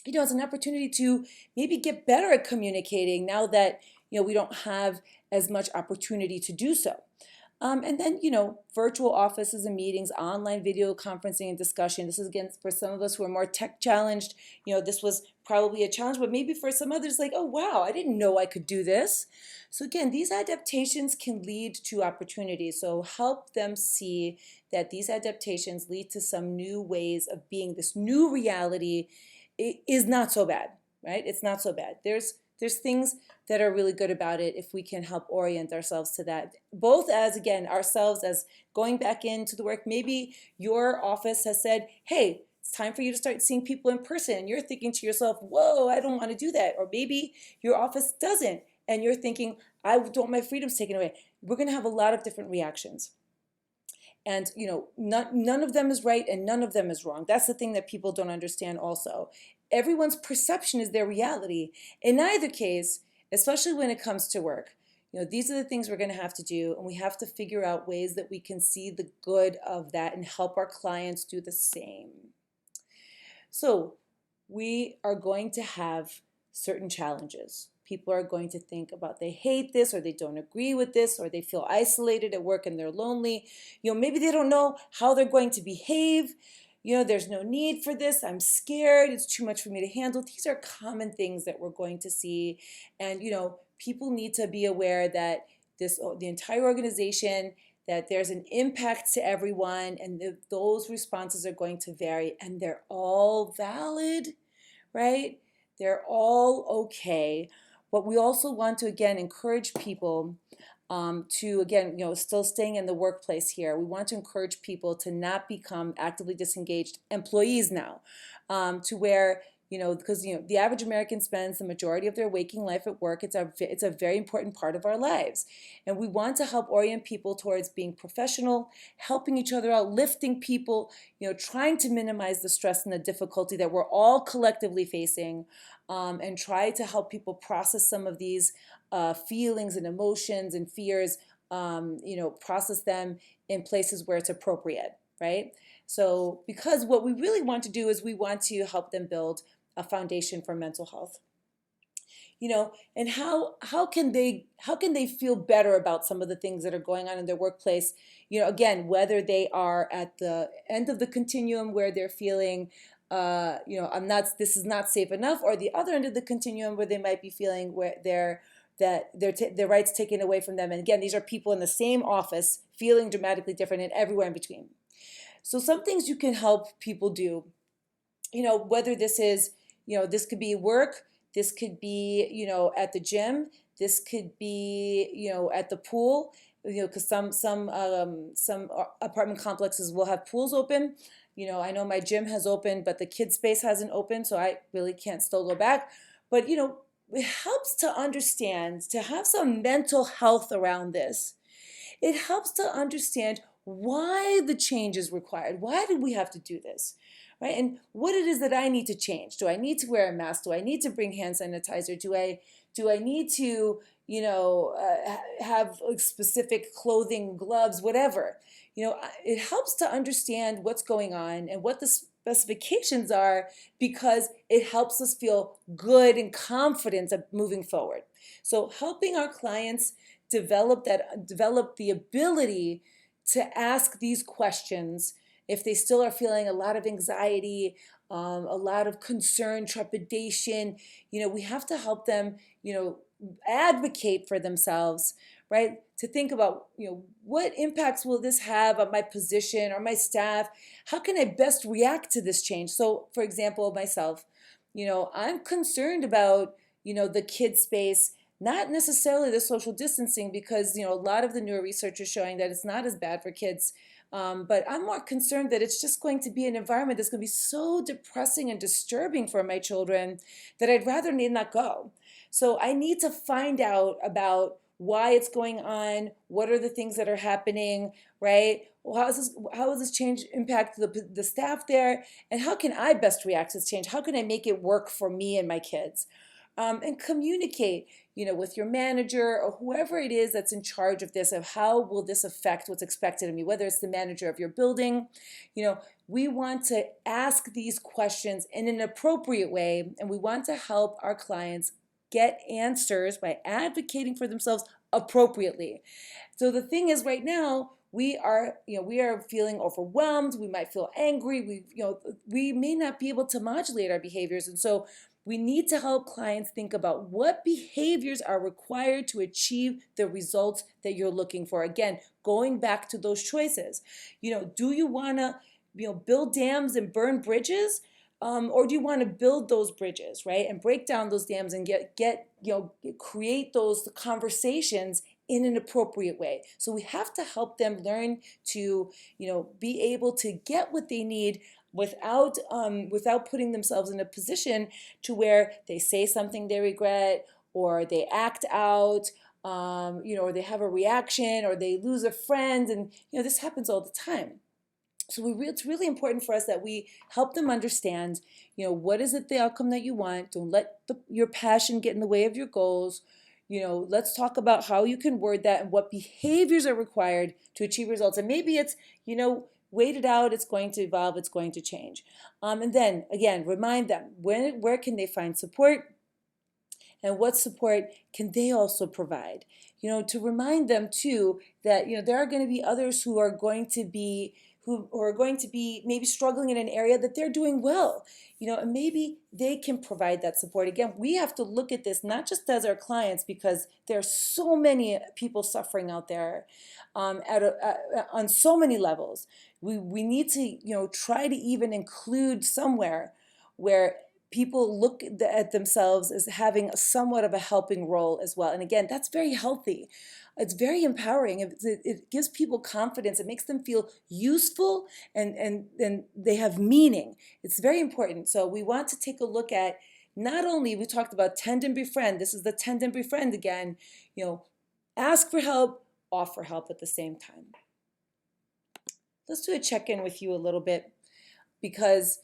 It's an opportunity to maybe get better at communicating now that we don't have as much opportunity to do so. And then, virtual offices and meetings, online video conferencing and discussion. This is, again, for some of us who are more tech challenged, this was probably a challenge, but maybe for some others, like, oh, wow, I didn't know I could do this. So again, these adaptations can lead to opportunities. So help them see that these adaptations lead to some new ways of being. This new reality is not so bad, right? It's not so bad. There's things that are really good about it if we can help orient ourselves to that, both as, again, ourselves as going back into the work. Maybe your office has said, hey, it's time for you to start seeing people in person, and you're thinking to yourself, whoa, I don't want to do that. Or maybe your office doesn't, and you're thinking, I don't want my freedoms taken away. We're going to have a lot of different reactions. And none of them is right and none of them is wrong. That's the thing that people don't understand also. Everyone's perception is their reality. In either case, especially when it comes to work, these are the things we're going to have to do, and we have to figure out ways that we can see the good of that and help our clients do the same. So we are going to have certain challenges. People are going to think about they hate this, or they don't agree with this, or they feel isolated at work and they're lonely. Maybe they don't know how they're going to behave. There's no need for this. I'm scared. It's too much for me to handle. These are common things that we're going to see. And, people need to be aware that the entire organization, that there's an impact to everyone, and those responses are going to vary, and they're all valid, right? They're all okay. But we also want to, again, encourage people to, again, still staying in the workplace here. We want to encourage people to not become actively disengaged employees now, to where, because, the average American spends the majority of their waking life at work. It's a very important part of our lives. And we want to help orient people towards being professional, helping each other out, lifting people, trying to minimize the stress and the difficulty that we're all collectively facing, and try to help people process some of these feelings and emotions and fears, process them in places where it's appropriate, right? So, because what we really want to do is we want to help them build a foundation for mental health. And how can they feel better about some of the things that are going on in their workplace? Again, whether they are at the end of the continuum where they're feeling, this is not safe enough, or the other end of the continuum where they might be feeling where their rights taken away from them. And again, these are people in the same office feeling dramatically different, and everywhere in between. So some things you can help people do, whether this is, this could be work, this could be, at the gym, this could be, at the pool, because some apartment complexes will have pools open. I know my gym has opened, but the kids space hasn't opened, so I really can't still go back. But, it helps to understand, to have some mental health around this. It helps to understand why the change is required. Why did we have to do this? Right? And what it is that I need to change. Do I need to wear a mask? Do I need to bring hand sanitizer? Do I need to, have specific clothing, gloves, whatever? It helps to understand what's going on and what the specifications are, because it helps us feel good and confident of moving forward. So helping our clients develop the ability to ask these questions if they still are feeling a lot of anxiety, a lot of concern, trepidation. We have to help them, advocate for themselves, right? To think about, what impacts will this have on my position or my staff? How can I best react to this change? So, for example, myself, I'm concerned about, the kid space, not necessarily the social distancing, because, a lot of the newer research is showing that it's not as bad for kids But I'm more concerned that it's just going to be an environment that's going to be so depressing and disturbing for my children that I'd rather need not go. So I need to find out about why it's going on, what are the things that are happening, right? Well, how is this change impact the staff there? And how can I best react to this change? How can I make it work for me and my kids? And communicate, with your manager or whoever it is that's in charge of this, of how will this affect what's expected of me, whether it's the manager of your building. We want to ask these questions in an appropriate way, and we want to help our clients get answers by advocating for themselves appropriately. So the thing is, right now, we are feeling overwhelmed. We might feel angry. We may not be able to modulate our behaviors. And so we need to help clients think about what behaviors are required to achieve the results that you're looking for. Again, going back to those choices. Do you want to, build dams and burn bridges? Or do you want to build those bridges, right? And break down those dams and create those conversations in an appropriate way. So we have to help them learn to, be able to get what they need without putting themselves in a position to where they say something they regret, or they act out, or they have a reaction, or they lose a friend, and this happens all the time. So it's really important for us that we help them understand, what is it the outcome that you want. Don't let your passion get in the way of your goals. Let's talk about how you can word that and what behaviors are required to achieve results. And maybe it's, wait it out, it's going to evolve, it's going to change. And then, again, remind them, where can they find support? And what support can they also provide? To remind them, too, that, there are going to be others who are going to be maybe struggling in an area that they're doing well, and maybe they can provide that support. Again, we have to look at this not just as our clients, because there are so many people suffering out there on so many levels. We need to, try to even include somewhere where people look at themselves as having somewhat of a helping role as well. And again, that's very healthy. It's very empowering. It gives people confidence. It makes them feel useful, and they have meaning. It's very important. So we want to take a look at, not only, we talked about tend and befriend. This is the tend and befriend again. Ask for help, offer help at the same time. Let's do a check-in with you a little bit, because,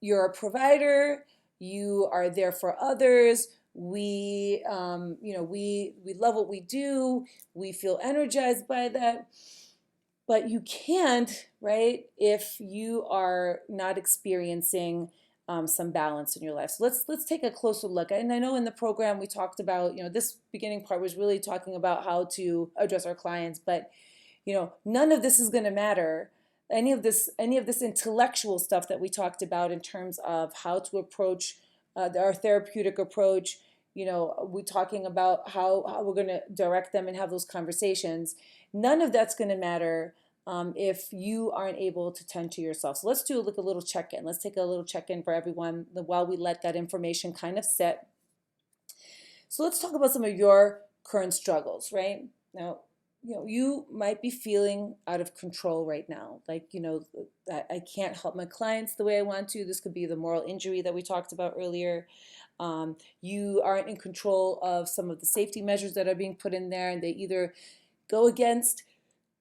you're a provider. You are there for others. We love what we do. We feel energized by that. But you can't, right, if you are not experiencing some balance in your life. So let's take a closer look. And I know in the program we talked about, this beginning part was really talking about how to address our clients, but none of this is going to matter. Any of this intellectual stuff that we talked about in terms of how to approach our therapeutic approach, we're talking about how we're going to direct them and have those conversations. None of that's going to matter if you aren't able to tend to yourself. So let's do a little check-in. Let's take a little check-in for everyone while we let that information kind of sit. So let's talk about some of your current struggles, right? Now, you might be feeling out of control right now. Like, I can't help my clients the way I want to. This could be the moral injury that we talked about earlier. You aren't in control of some of the safety measures that are being put in there, and they either go against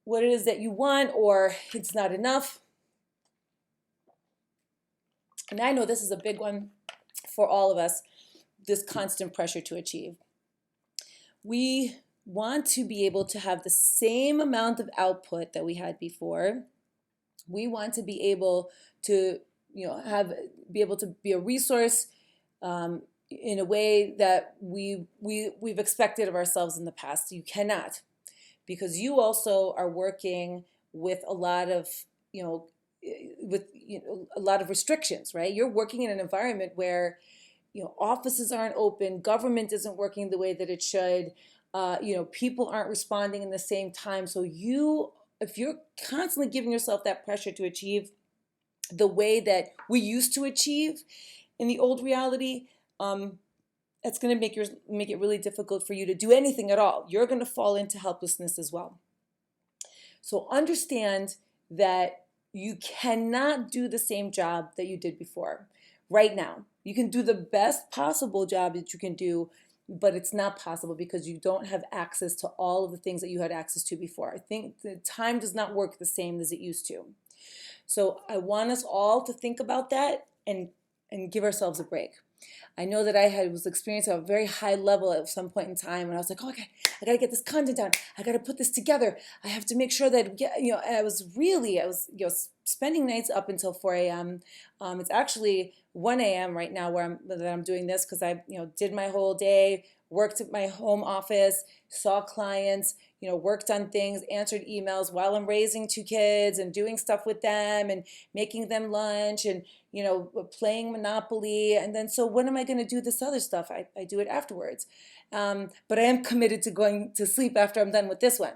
what it is that you want, or it's not enough. And I know this is a big one for all of us, this constant pressure to achieve. We want to be able to have the same amount of output that we had before. We want to be able to, be able to be a resource in a way that we've expected of ourselves in the past. You cannot, because you also are working with a lot of, a lot of restrictions, right? You're working in an environment where, offices aren't open, government isn't working the way that it should. People aren't responding in the same time. So if you're constantly giving yourself that pressure to achieve the way that we used to achieve in the old reality, it's going to make it really difficult for you to do anything at all. You're going to fall into helplessness as well. So understand that you cannot do the same job that you did before right now. You can do the best possible job that you can do, but it's not possible because you don't have access to all of the things that you had access to before. I think the time does not work the same as it used to. So I want us all to think about that and give ourselves a break. I know that was experiencing a very high level at some point in time, and I was like, oh, okay, I got to get this content down. I got to put this together. I have to make sure that, and I was spending nights up until 4 a.m. It's actually 1 a.m. right now that I'm doing this because I, did my whole day, worked at my home office, saw clients, worked on things, answered emails while I'm raising 2 kids and doing stuff with them and making them lunch and, playing Monopoly. And then, so when am I going to do this other stuff? I do it afterwards. But I am committed to going to sleep after I'm done with this one.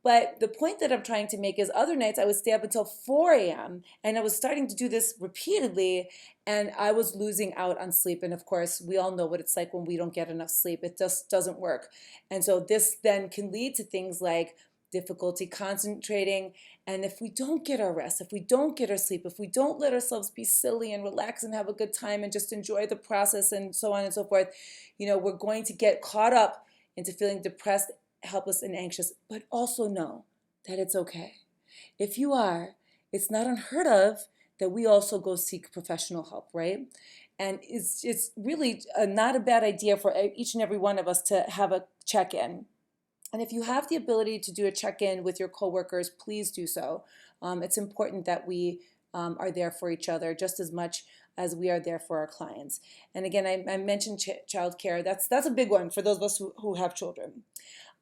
But the point that I'm trying to make is other nights I would stay up until 4 a.m. and I was starting to do this repeatedly and I was losing out on sleep. And of course, we all know what it's like when we don't get enough sleep. It just doesn't work. And so this then can lead to things like difficulty concentrating. And if we don't get our rest, if we don't get our sleep, if we don't let ourselves be silly and relax and have a good time and just enjoy the process and so on and so forth, we're going to get caught up into feeling depressed, helpless, and anxious. But also know that it's okay. If you are, it's not unheard of that we also go seek professional help, right? And it's really not a bad idea for each and every one of us to have a check-in. And if you have the ability to do a check-in with your coworkers, please do so. It's important that we are there for each other just as much as we are there for our clients. And again, I mentioned childcare. That's a big one for those of us who have children.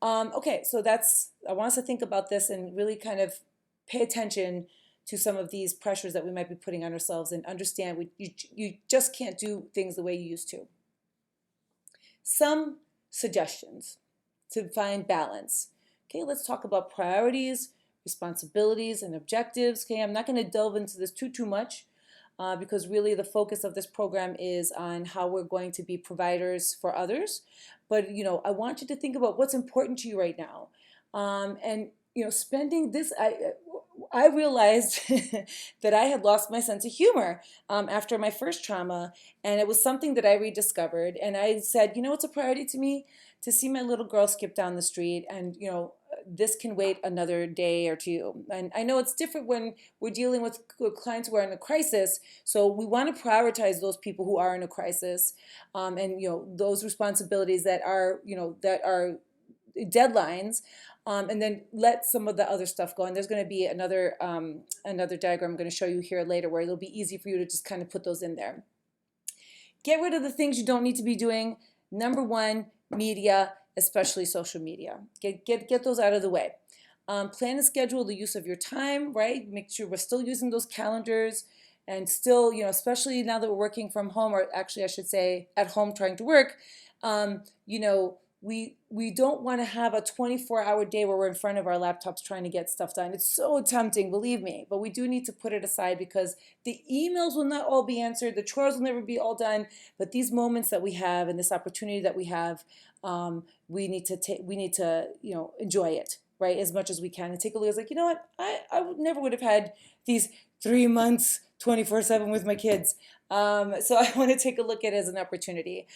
Okay, so I want us to think about this and really kind of pay attention to some of these pressures that we might be putting on ourselves and understand you just can't do things the way you used to. Some suggestions to find balance. Okay, let's talk about priorities, responsibilities, and objectives. Okay, I'm not going to delve into this too much because really the focus of this program is on how we're going to be providers for others. But, I want you to think about what's important to you right now. And, spending this, I realized that I had lost my sense of humor after my first trauma, and it was something that I rediscovered. And I said, it's a priority to me to see my little girl skip down the street, and this can wait another day or two. And I know it's different when we're dealing with clients who are in a crisis, so we want to prioritize those people who are in a crisis, and those responsibilities that are deadlines. And then let some of the other stuff go. And there's going to be another diagram I'm going to show you here later where it'll be easy for you to just kind of put those in there. Get rid of the things you don't need to be doing. Number one, media, especially social media. Get those out of the way. Plan and schedule the use of your time, right? Make sure we're still using those calendars and still, especially now that we're working from home, or actually I should say at home trying to work, we don't want to have a 24-hour day where we're in front of our laptops trying to get stuff done. It's so tempting, believe me, but we do need to put it aside because the emails will not all be answered, the chores will never be all done, but these moments that we have and this opportunity that we have, we need to enjoy it, right, as much as we can, and take a look. It's like, I never would have had these 3 months 24/7 with my kids. So I want to take a look at it as an opportunity.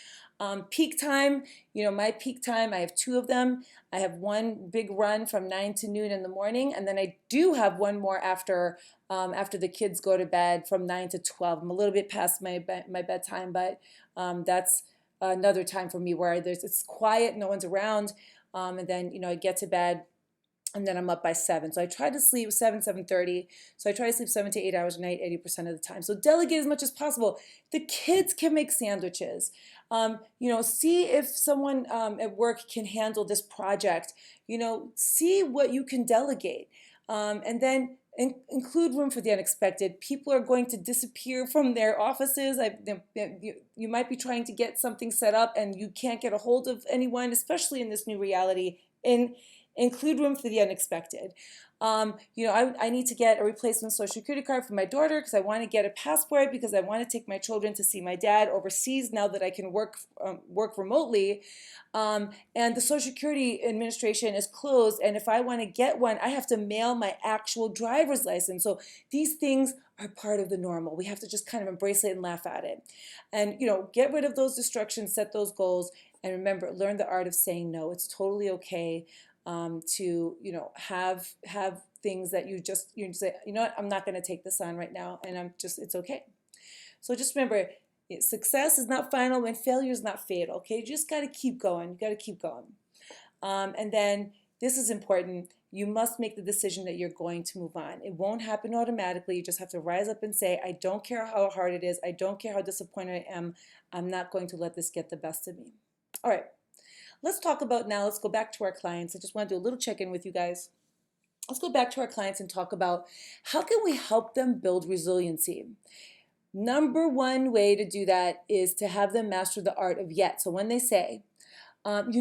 Peak time, my peak time, I have 2 of them. I have one big run from 9 to noon in the morning, and then I do have one more after the kids go to bed from 9 to 12. I'm a little bit past my bedtime, but that's another time for me where it's quiet, no one's around, and then I get to bed. And then I'm up by 7. So I try to sleep 7:30. So I try to sleep 7 to 8 hours a night, 80% of the time. So delegate as much as possible. The kids can make sandwiches. See if someone at work can handle this project. See what you can delegate. And then include room for the unexpected. People are going to disappear from their offices. You might be trying to get something set up and you can't get a hold of anyone, especially in this new reality. include room for the unexpected. I need to get a replacement social security card for my daughter because I want to get a passport because I want to take my children to see my dad overseas now that I can work remotely. And the Social Security Administration is closed, and if I want to get one, I have to mail my actual driver's license. So these things are part of the normal. We have to just kind of embrace it and laugh at it. And, get rid of those distractions, set those goals, and remember, learn the art of saying no. It's totally okay to, have things that you say, you know what, I'm not going to take this on right now, and it's okay. So just remember, success is not final and failure is not fatal, okay? You just got to keep going. You got to keep going. And then this is important. You must make the decision that you're going to move on. It won't happen automatically. You just have to rise up and say, I don't care how hard it is. I don't care how disappointed I am. I'm not going to let this get the best of me. All right. Let's go back to our clients. I just want to do a little check-in with you guys. Let's go back to our clients and talk about how can we help them build resiliency. Number one way to do that is to have them master the art of yet. So when they say, I'm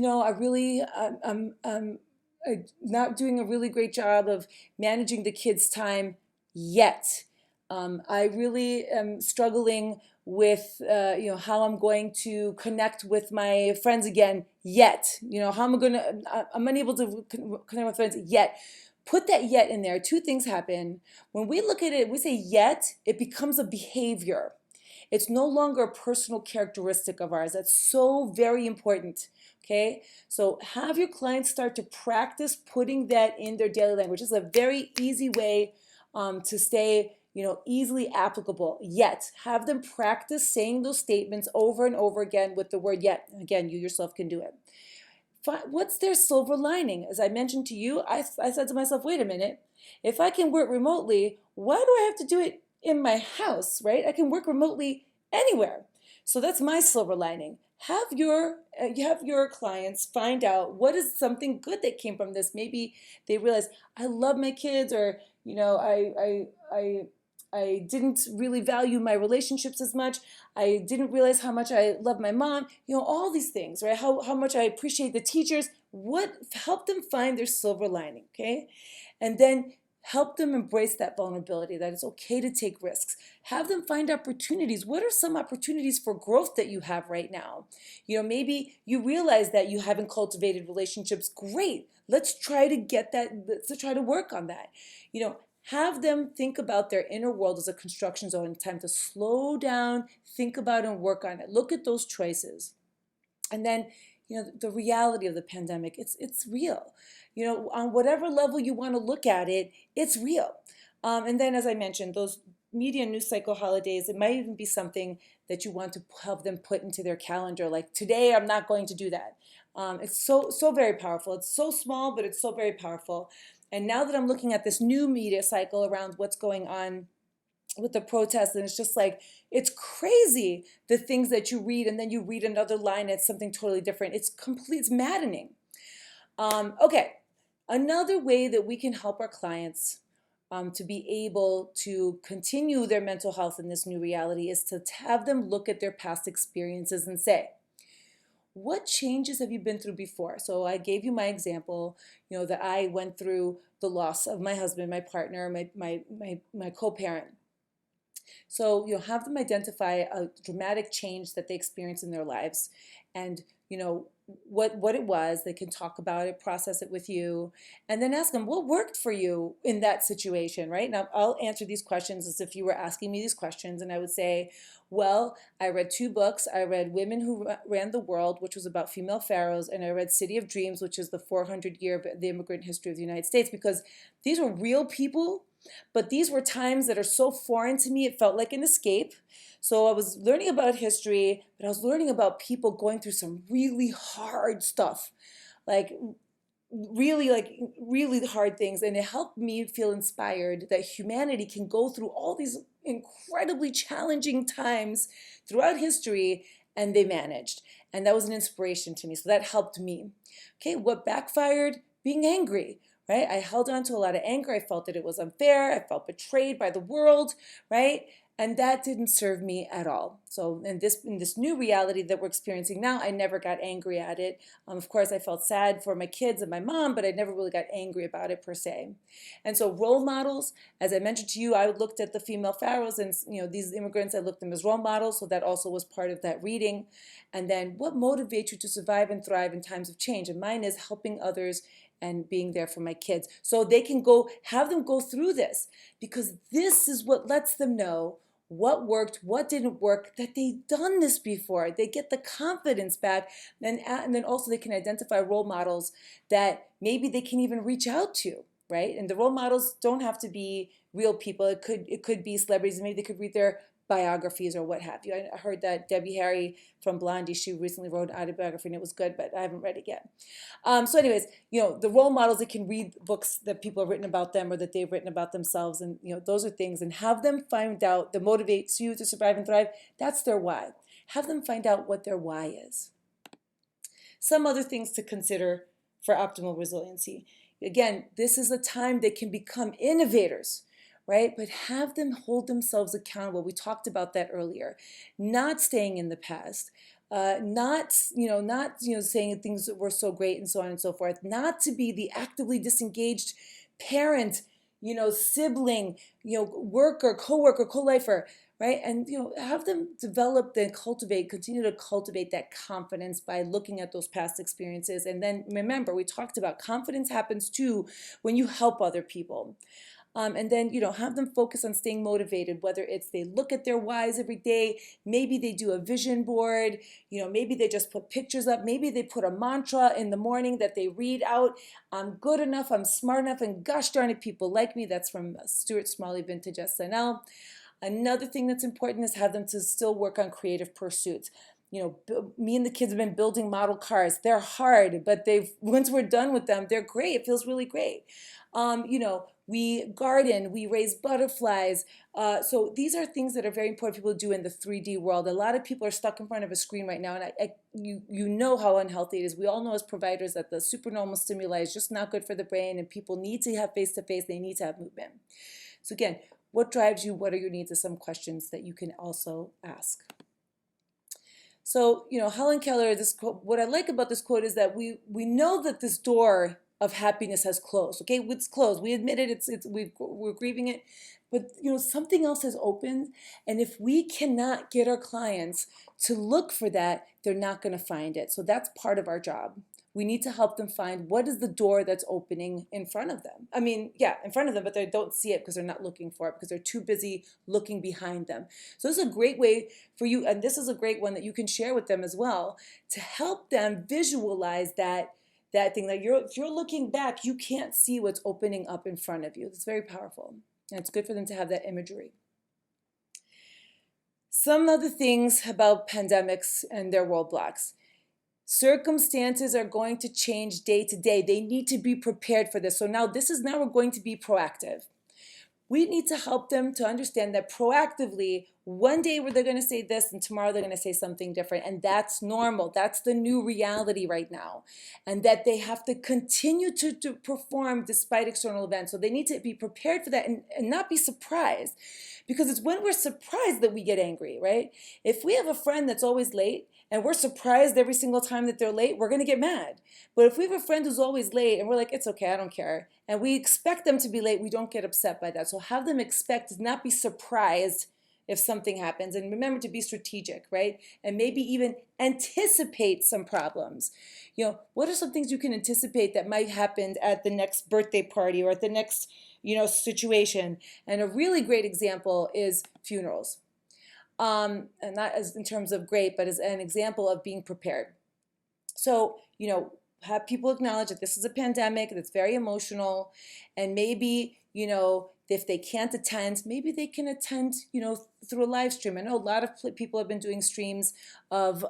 not doing a really great job of managing the kids' time yet. I really am struggling with, how I'm going to connect with my friends again yet. I'm unable to connect with friends yet. Put that yet in there. Two things happen. When we look at it, we say yet, it becomes a behavior. It's no longer a personal characteristic of ours. That's so very important. Okay, so have your clients start to practice putting that in their daily language. It's a very easy way to stay, easily applicable. Yet, have them practice saying those statements over and over again with the word yet. Again, you yourself can do it. What's their silver lining? As I mentioned to you, I said to myself, wait a minute, if I can work remotely, why do I have to do it in my house, right? I can work remotely anywhere. So that's my silver lining. Have your clients find out what is something good that came from this. Maybe they realize, I love my kids, or, I didn't really value my relationships as much. I didn't realize how much I love my mom. All these things, right? How much I appreciate the teachers. Help them find their silver lining, okay? And then help them embrace that vulnerability, that it's okay to take risks. Have them find opportunities. What are some opportunities for growth that you have right now? Maybe you realize that you haven't cultivated relationships. Great. Let's try to get that. Let's try to work on that. Have them think about their inner world as a construction zone. Time to slow down, think about and work on it. Look at those choices. And then, the reality of the pandemic, it's real. On whatever level you want to look at it, it's real. And then, as I mentioned, those media news cycle holidays, it might even be something that you want to help them put into their calendar. Like, today, I'm not going to do that. It's so very powerful. It's so small, but it's so very powerful. And now that I'm looking at this new media cycle around what's going on with the protests, and it's just like, it's crazy, the things that you read, and then you read another line, it's something totally different. It's maddening. Okay, another way that we can help our clients to be able to continue their mental health in this new reality is to have them look at their past experiences and say, what changes have you been through before? So I gave you my example, that I went through the loss of my husband, my partner, my co-parent. So have them identify a dramatic change that they experienced in their lives, and what it was. They can talk about it, process it with you, and then ask them what worked for you in that situation, right? Now, I'll answer these questions as if you were asking me these questions, and I would say, well, I read 2 books. I read Women Who Ran the World, which was about female pharaohs, and I read City of Dreams, which is the 400-year of the immigrant history of the United States, because these were real people, but these were times that are so foreign to me, it felt like an escape. So I was learning about history, but I was learning about people going through some really hard stuff, like really hard things. And it helped me feel inspired that humanity can go through all these incredibly challenging times throughout history, and they managed. And that was an inspiration to me. So that helped me. Okay, what backfired? Being angry. Right? I held on to a lot of anger. I felt that it was unfair. I felt betrayed by the world, right? And that didn't serve me at all. So in this new reality that we're experiencing now, I never got angry at it. Of course, I felt sad for my kids and my mom, but I never really got angry about it per se. And so role models, as I mentioned to you, I looked at the female pharaohs and these immigrants, I looked at them as role models. So that also was part of that reading. And then what motivates you to survive and thrive in times of change? And mine is helping others and being there for my kids so they can have them go through this, because this is what lets them know what worked, what didn't work, that they've done this before. They get the confidence back, and then also they can identify role models that maybe they can even reach out to, right? And the role models don't have to be real people. It could be celebrities. Maybe they could read their biographies or what have you. I heard that Debbie Harry from Blondie, she recently wrote an autobiography and it was good, but I haven't read it yet. So anyways, the role models, they can read books that people have written about them or that they've written about themselves, and those are things, and have them find out that motivates you to survive and thrive. That's their why. Have them find out what their why is. Some other things to consider for optimal resiliency. Again, this is a time they can become innovators, right? But have them hold themselves accountable. We talked about that earlier. Not staying in the past, not saying things that were so great and so on and so forth. Not to be the actively disengaged parent, sibling, worker, coworker, co-lifer, right? And have them develop and continue to cultivate that confidence by looking at those past experiences. And then remember, we talked about confidence happens too when you help other people. And then, have them focus on staying motivated, whether it's they look at their whys every day, maybe they do a vision board, maybe they just put pictures up, maybe they put a mantra in the morning that they read out. I'm good enough, I'm smart enough, and gosh darn it, people like me. That's from Stuart Smalley Vintage SNL. Another thing that's important is have them to still work on creative pursuits. Me and the kids have been building model cars. They're hard, but once we're done with them, they're great. It feels really great. We garden, we raise butterflies. So these are things that are very important for people to do in the 3D world. A lot of people are stuck in front of a screen right now, and you know how unhealthy it is. We all know as providers that the supernormal stimuli is just not good for the brain, and people need to have face-to-face, they need to have movement. So again, what drives you? What are your needs? Are some questions that you can also ask. So, Helen Keller, this quote, what I like about this quote is that we know that this door of happiness has closed. Okay, it's closed. We admit it. We're grieving it, but something else has opened. And if we cannot get our clients to look for that, they're not going to find it. So that's part of our job. We need to help them find what is the door that's opening in front of them. In front of them, but they don't see it because they're not looking for it, because they're too busy looking behind them. So this is a great way for you, and this is a great one that you can share with them as well, to help them visualize that thing that if you're looking back, you can't see what's opening up in front of you. It's very powerful, and it's good for them to have that imagery. Some other things about pandemics and their roadblocks. Circumstances are going to change day to day. They need to be prepared for this. So now we're going to be proactive. We need to help them to understand that proactively, one day they're going to say this and tomorrow they're going to say something different. And that's normal. That's the new reality right now. And that they have to continue to perform despite external events. So they need to be prepared for that and not be surprised. Because it's when we're surprised that we get angry, right? If we have a friend that's always late and we're surprised every single time that they're late, we're going to get mad. But if we have a friend who's always late and we're like, it's okay, I don't care, and we expect them to be late, we don't get upset by that. So have them expect, not be surprised if something happens. And remember to be strategic, right? And maybe even anticipate some problems. What are some things you can anticipate that might happen at the next birthday party or at the next, situation? And a really great example is funerals. And not as in terms of great, but as an example of being prepared. So, have people acknowledge that this is a pandemic, that's very emotional, and maybe, if they can't attend, maybe they can attend, through a live stream. I know a lot of people have been doing streams of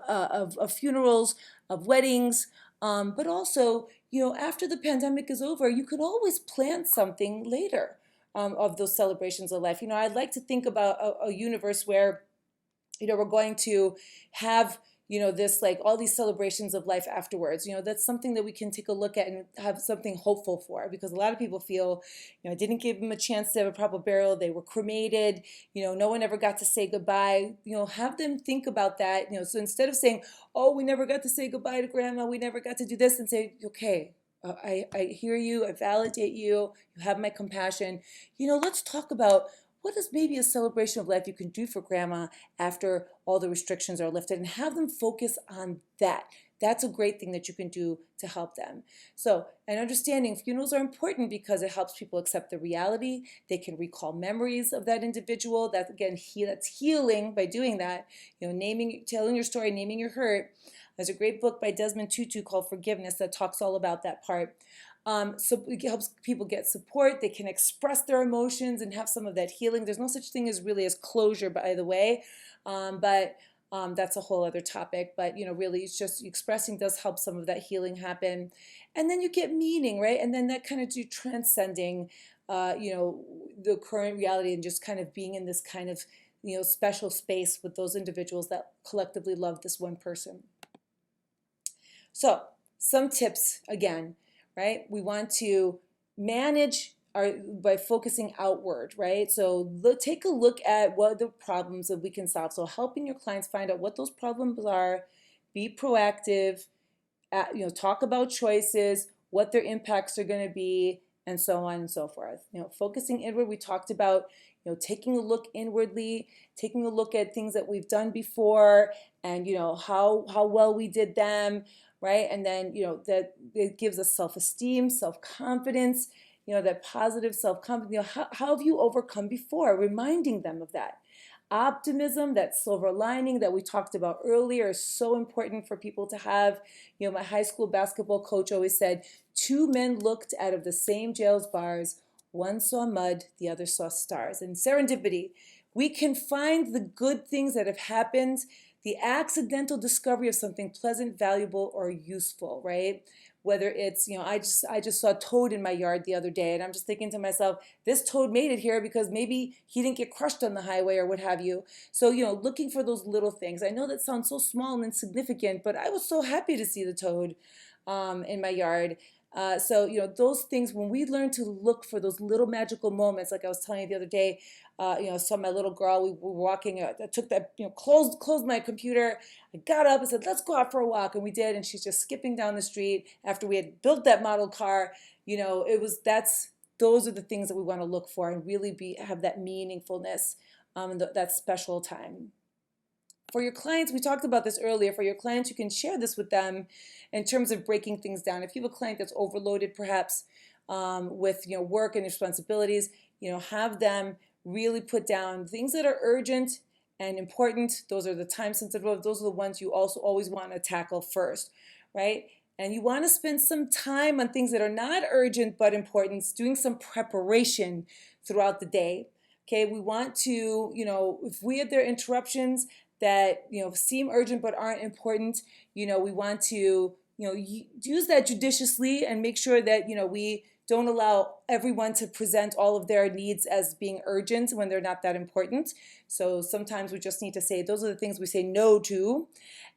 funerals, of weddings, but also, after the pandemic is over, you could always plan something later of those celebrations of life. I'd like to think about a universe where, we're going to have, this like all these celebrations of life afterwards, that's something that we can take a look at and have something hopeful for, because a lot of people feel, I didn't give them a chance to have a proper burial. They were cremated, no one ever got to say goodbye. Have them think about that, so instead of saying, oh, we never got to say goodbye to grandma, we never got to do this, and say, okay, I hear you, I validate you, you have my compassion. Let's talk about what is maybe a celebration of life you can do for grandma after all the restrictions are lifted, and have them focus on that. That's a great thing that you can do to help them. So, and understanding funerals are important because it helps people accept the reality. They can recall memories of that individual. That again, that's healing by doing that. Telling your story, naming your hurt. There's a great book by Desmond Tutu called Forgiveness that talks all about that part. So it helps people get support. They can express their emotions and have some of that healing. There's no such thing as really as closure, by the way, but that's a whole other topic. But really, it's just expressing does help some of that healing happen, and then you get meaning, right? And then that kind of transcending, the current reality and just kind of being in this kind of special space with those individuals that collectively love this one person. So some tips again. Right? We want to manage by focusing outward, right? So take a look at what the problems that we can solve. So helping your clients find out what those problems are, be proactive, talk about choices, what their impacts are going to be, and so on and so forth. Focusing inward, we talked about, taking a look inwardly, taking a look at things that we've done before, and how well we did them. Right? And then, that it gives us self-esteem, self-confidence, that positive self-confidence. How have you overcome before? Reminding them of that. Optimism, that silver lining that we talked about earlier, is so important for people to have. My high school basketball coach always said, 2 men looked out of the same jail's bars. One saw mud, the other saw stars. And serendipity, we can find the good things that have happened, the accidental discovery of something pleasant, valuable, or useful, right? Whether it's, I just saw a toad in my yard the other day, and I'm just thinking to myself, this toad made it here because maybe he didn't get crushed on the highway or what have you. So, looking for those little things. I know that sounds so small and insignificant, but I was so happy to see the toad in my yard. So, those things, when we learn to look for those little magical moments, like I was telling you the other day, I saw my little girl, we were walking, I took that, closed my computer, I got up and said, let's go out for a walk, and we did, and she's just skipping down the street after we had built that model car. Those are the things that we want to look for and really have that meaningfulness, and that special time. For your clients, we talked about this earlier, for your clients, you can share this with them in terms of breaking things down. If you have a client that's overloaded perhaps with work and responsibilities, have them really put down things that are urgent and important. Those are the time sensitive, those are the ones you also always want to tackle first, right? And you want to spend some time on things that are not urgent but important, doing some preparation throughout the day. Okay, we want to, if we have their interruptions that seem urgent but aren't important, we want to use that judiciously and make sure that we don't allow everyone to present all of their needs as being urgent when they're not that important. So sometimes we just need to say those are the things we say no to.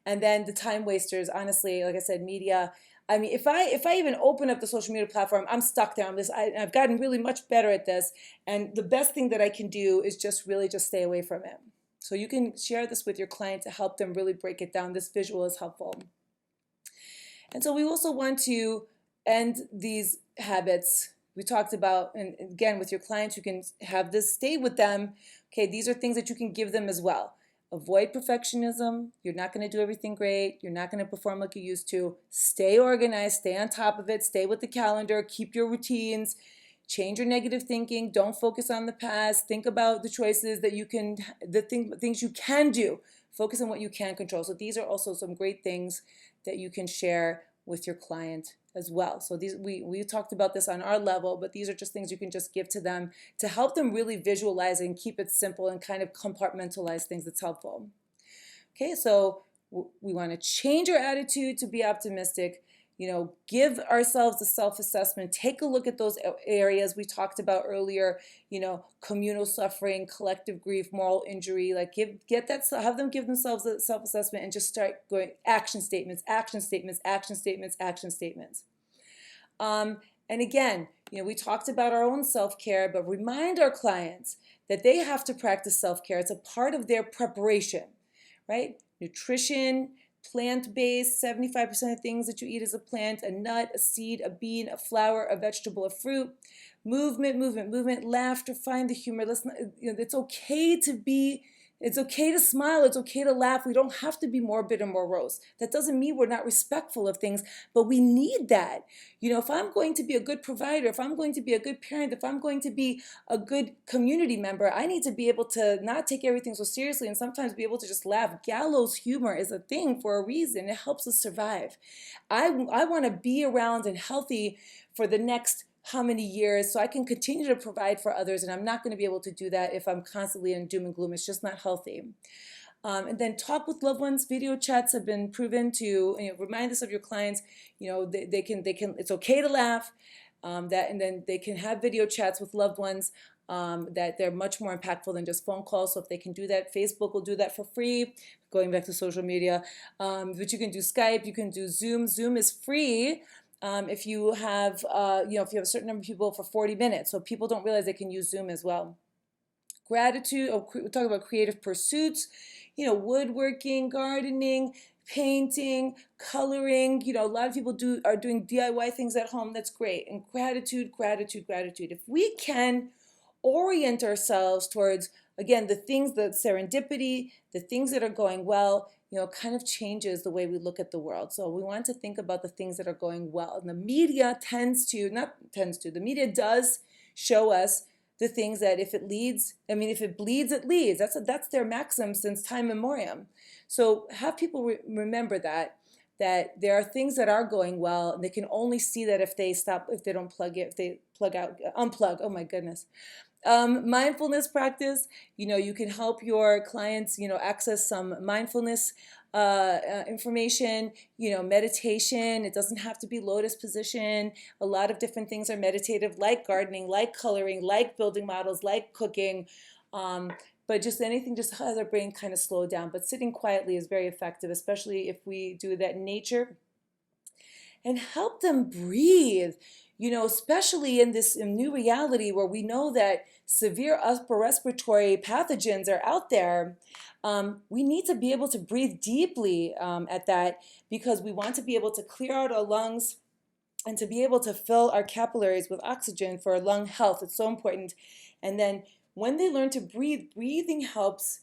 And then the time wasters, honestly, like I said, media. I mean, if I even open up the social media platform, I'm stuck there. I've gotten really much better at this. And the best thing that I can do is just stay away from it. So you can share this with your client to help them really break it down. This visual is helpful. And so we also want to end these habits. We talked about, and again, with your clients, you can have this stay with them. Okay, these are things that you can give them as well. Avoid perfectionism. You're not going to do everything great. You're not going to perform like you used to. Stay organized, stay on top of it, stay with the calendar, keep your routines. Change your negative thinking. Don't focus on the past. Think about the choices that you can, things you can do. Focus on what you can control. So these are also some great things that you can share with your client as well. So these we talked about this on our level, but these are just things you can just give to them to help them really visualize and keep it simple and kind of compartmentalize things that's helpful. Okay, so we want to change our attitude to be optimistic. give ourselves a self-assessment, take a look at those areas we talked about earlier, communal suffering, collective grief, moral injury, like have them give themselves a self-assessment and just start going action statements, action statements, action statements, action statements. And again, we talked about our own self-care, but remind our clients that they have to practice self-care. It's a part of their preparation, right? Nutrition, plant-based, 75% of things that you eat is a plant, a nut, a seed, a bean, a flower, a vegetable, a fruit. Movement, laughter, find the humor. It's okay to smile, it's okay to laugh. We don't have to be morbid or morose. That doesn't mean we're not respectful of things, but we need that. If I'm going to be a good provider, if I'm going to be a good parent, if I'm going to be a good community member, I need to be able to not take everything so seriously and sometimes be able to just laugh. Gallows humor is a thing for a reason. It helps us survive. I want to be around and healthy for the next how many years so I can continue to provide for others, and I'm not going to be able to do that if I'm constantly in doom and gloom. It's just not healthy. And then talk with loved ones. Video chats have been proven to remind us of your clients. They can. It's okay to laugh. And then they can have video chats with loved ones. That they're much more impactful than just phone calls. So if they can do that, Facebook will do that for free. Going back to social media, but you can do Skype. You can do Zoom. Zoom is free. If you have, if you have a certain number of people for 40 minutes, so people don't realize they can use Zoom as well. Gratitude, we're talking about creative pursuits, woodworking, gardening, painting, coloring. A lot of people are doing DIY things at home. That's great. And gratitude. If we can orient ourselves towards, again, the things, the serendipity, the things that are going well, kind of changes the way we look at the world. So we want to think about the things that are going well. And the media the media does show us the things that if it bleeds, it leads. That's their maxim since time immemorial. So have people remember that there are things that are going well, and they can only see that if they don't unplug. Oh my goodness. Mindfulness practice, you can help your clients, access some mindfulness information, meditation. It doesn't have to be lotus position. A lot of different things are meditative, like gardening, like coloring, like building models, like cooking. But just anything just has our brain kind of slow down. But sitting quietly is very effective, especially if we do that in nature. And help them breathe. Especially in this new reality where we know that severe upper respiratory pathogens are out there, we need to be able to breathe deeply at that, because we want to be able to clear out our lungs and to be able to fill our capillaries with oxygen for lung health. It's so important. And then when they learn to breathe, breathing helps,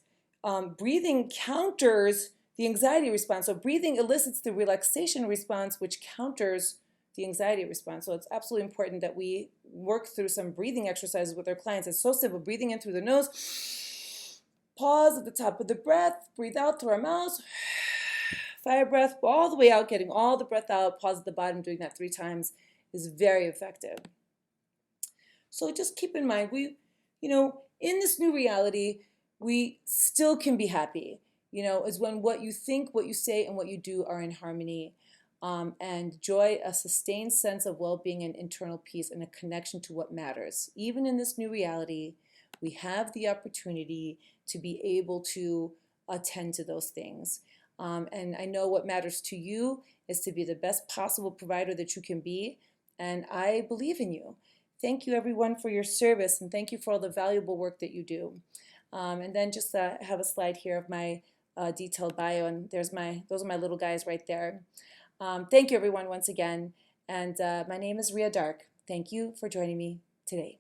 breathing counters the anxiety response. So breathing elicits the relaxation response, which counters the anxiety response. So it's absolutely important that we work through some breathing exercises with our clients. It's so simple. Breathing in through the nose, pause at the top of the breath, breathe out through our mouth, fire breath all the way out, getting all the breath out, pause at the bottom, doing that 3 times is very effective. So just keep in mind, in this new reality, we still can be happy, is when what you think, what you say, and what you do are in harmony. And joy, a sustained sense of well-being and internal peace, and a connection to what matters. Even in this new reality, we have the opportunity to be able to attend to those things. And I know what matters to you is to be the best possible provider that you can be, and I believe in you. Thank you, everyone, for your service, and thank you for all the valuable work that you do. And then just have a slide here of my detailed bio, and those are my little guys right there. Thank you, everyone, once again. And my name is Ria Dark. Thank you for joining me today.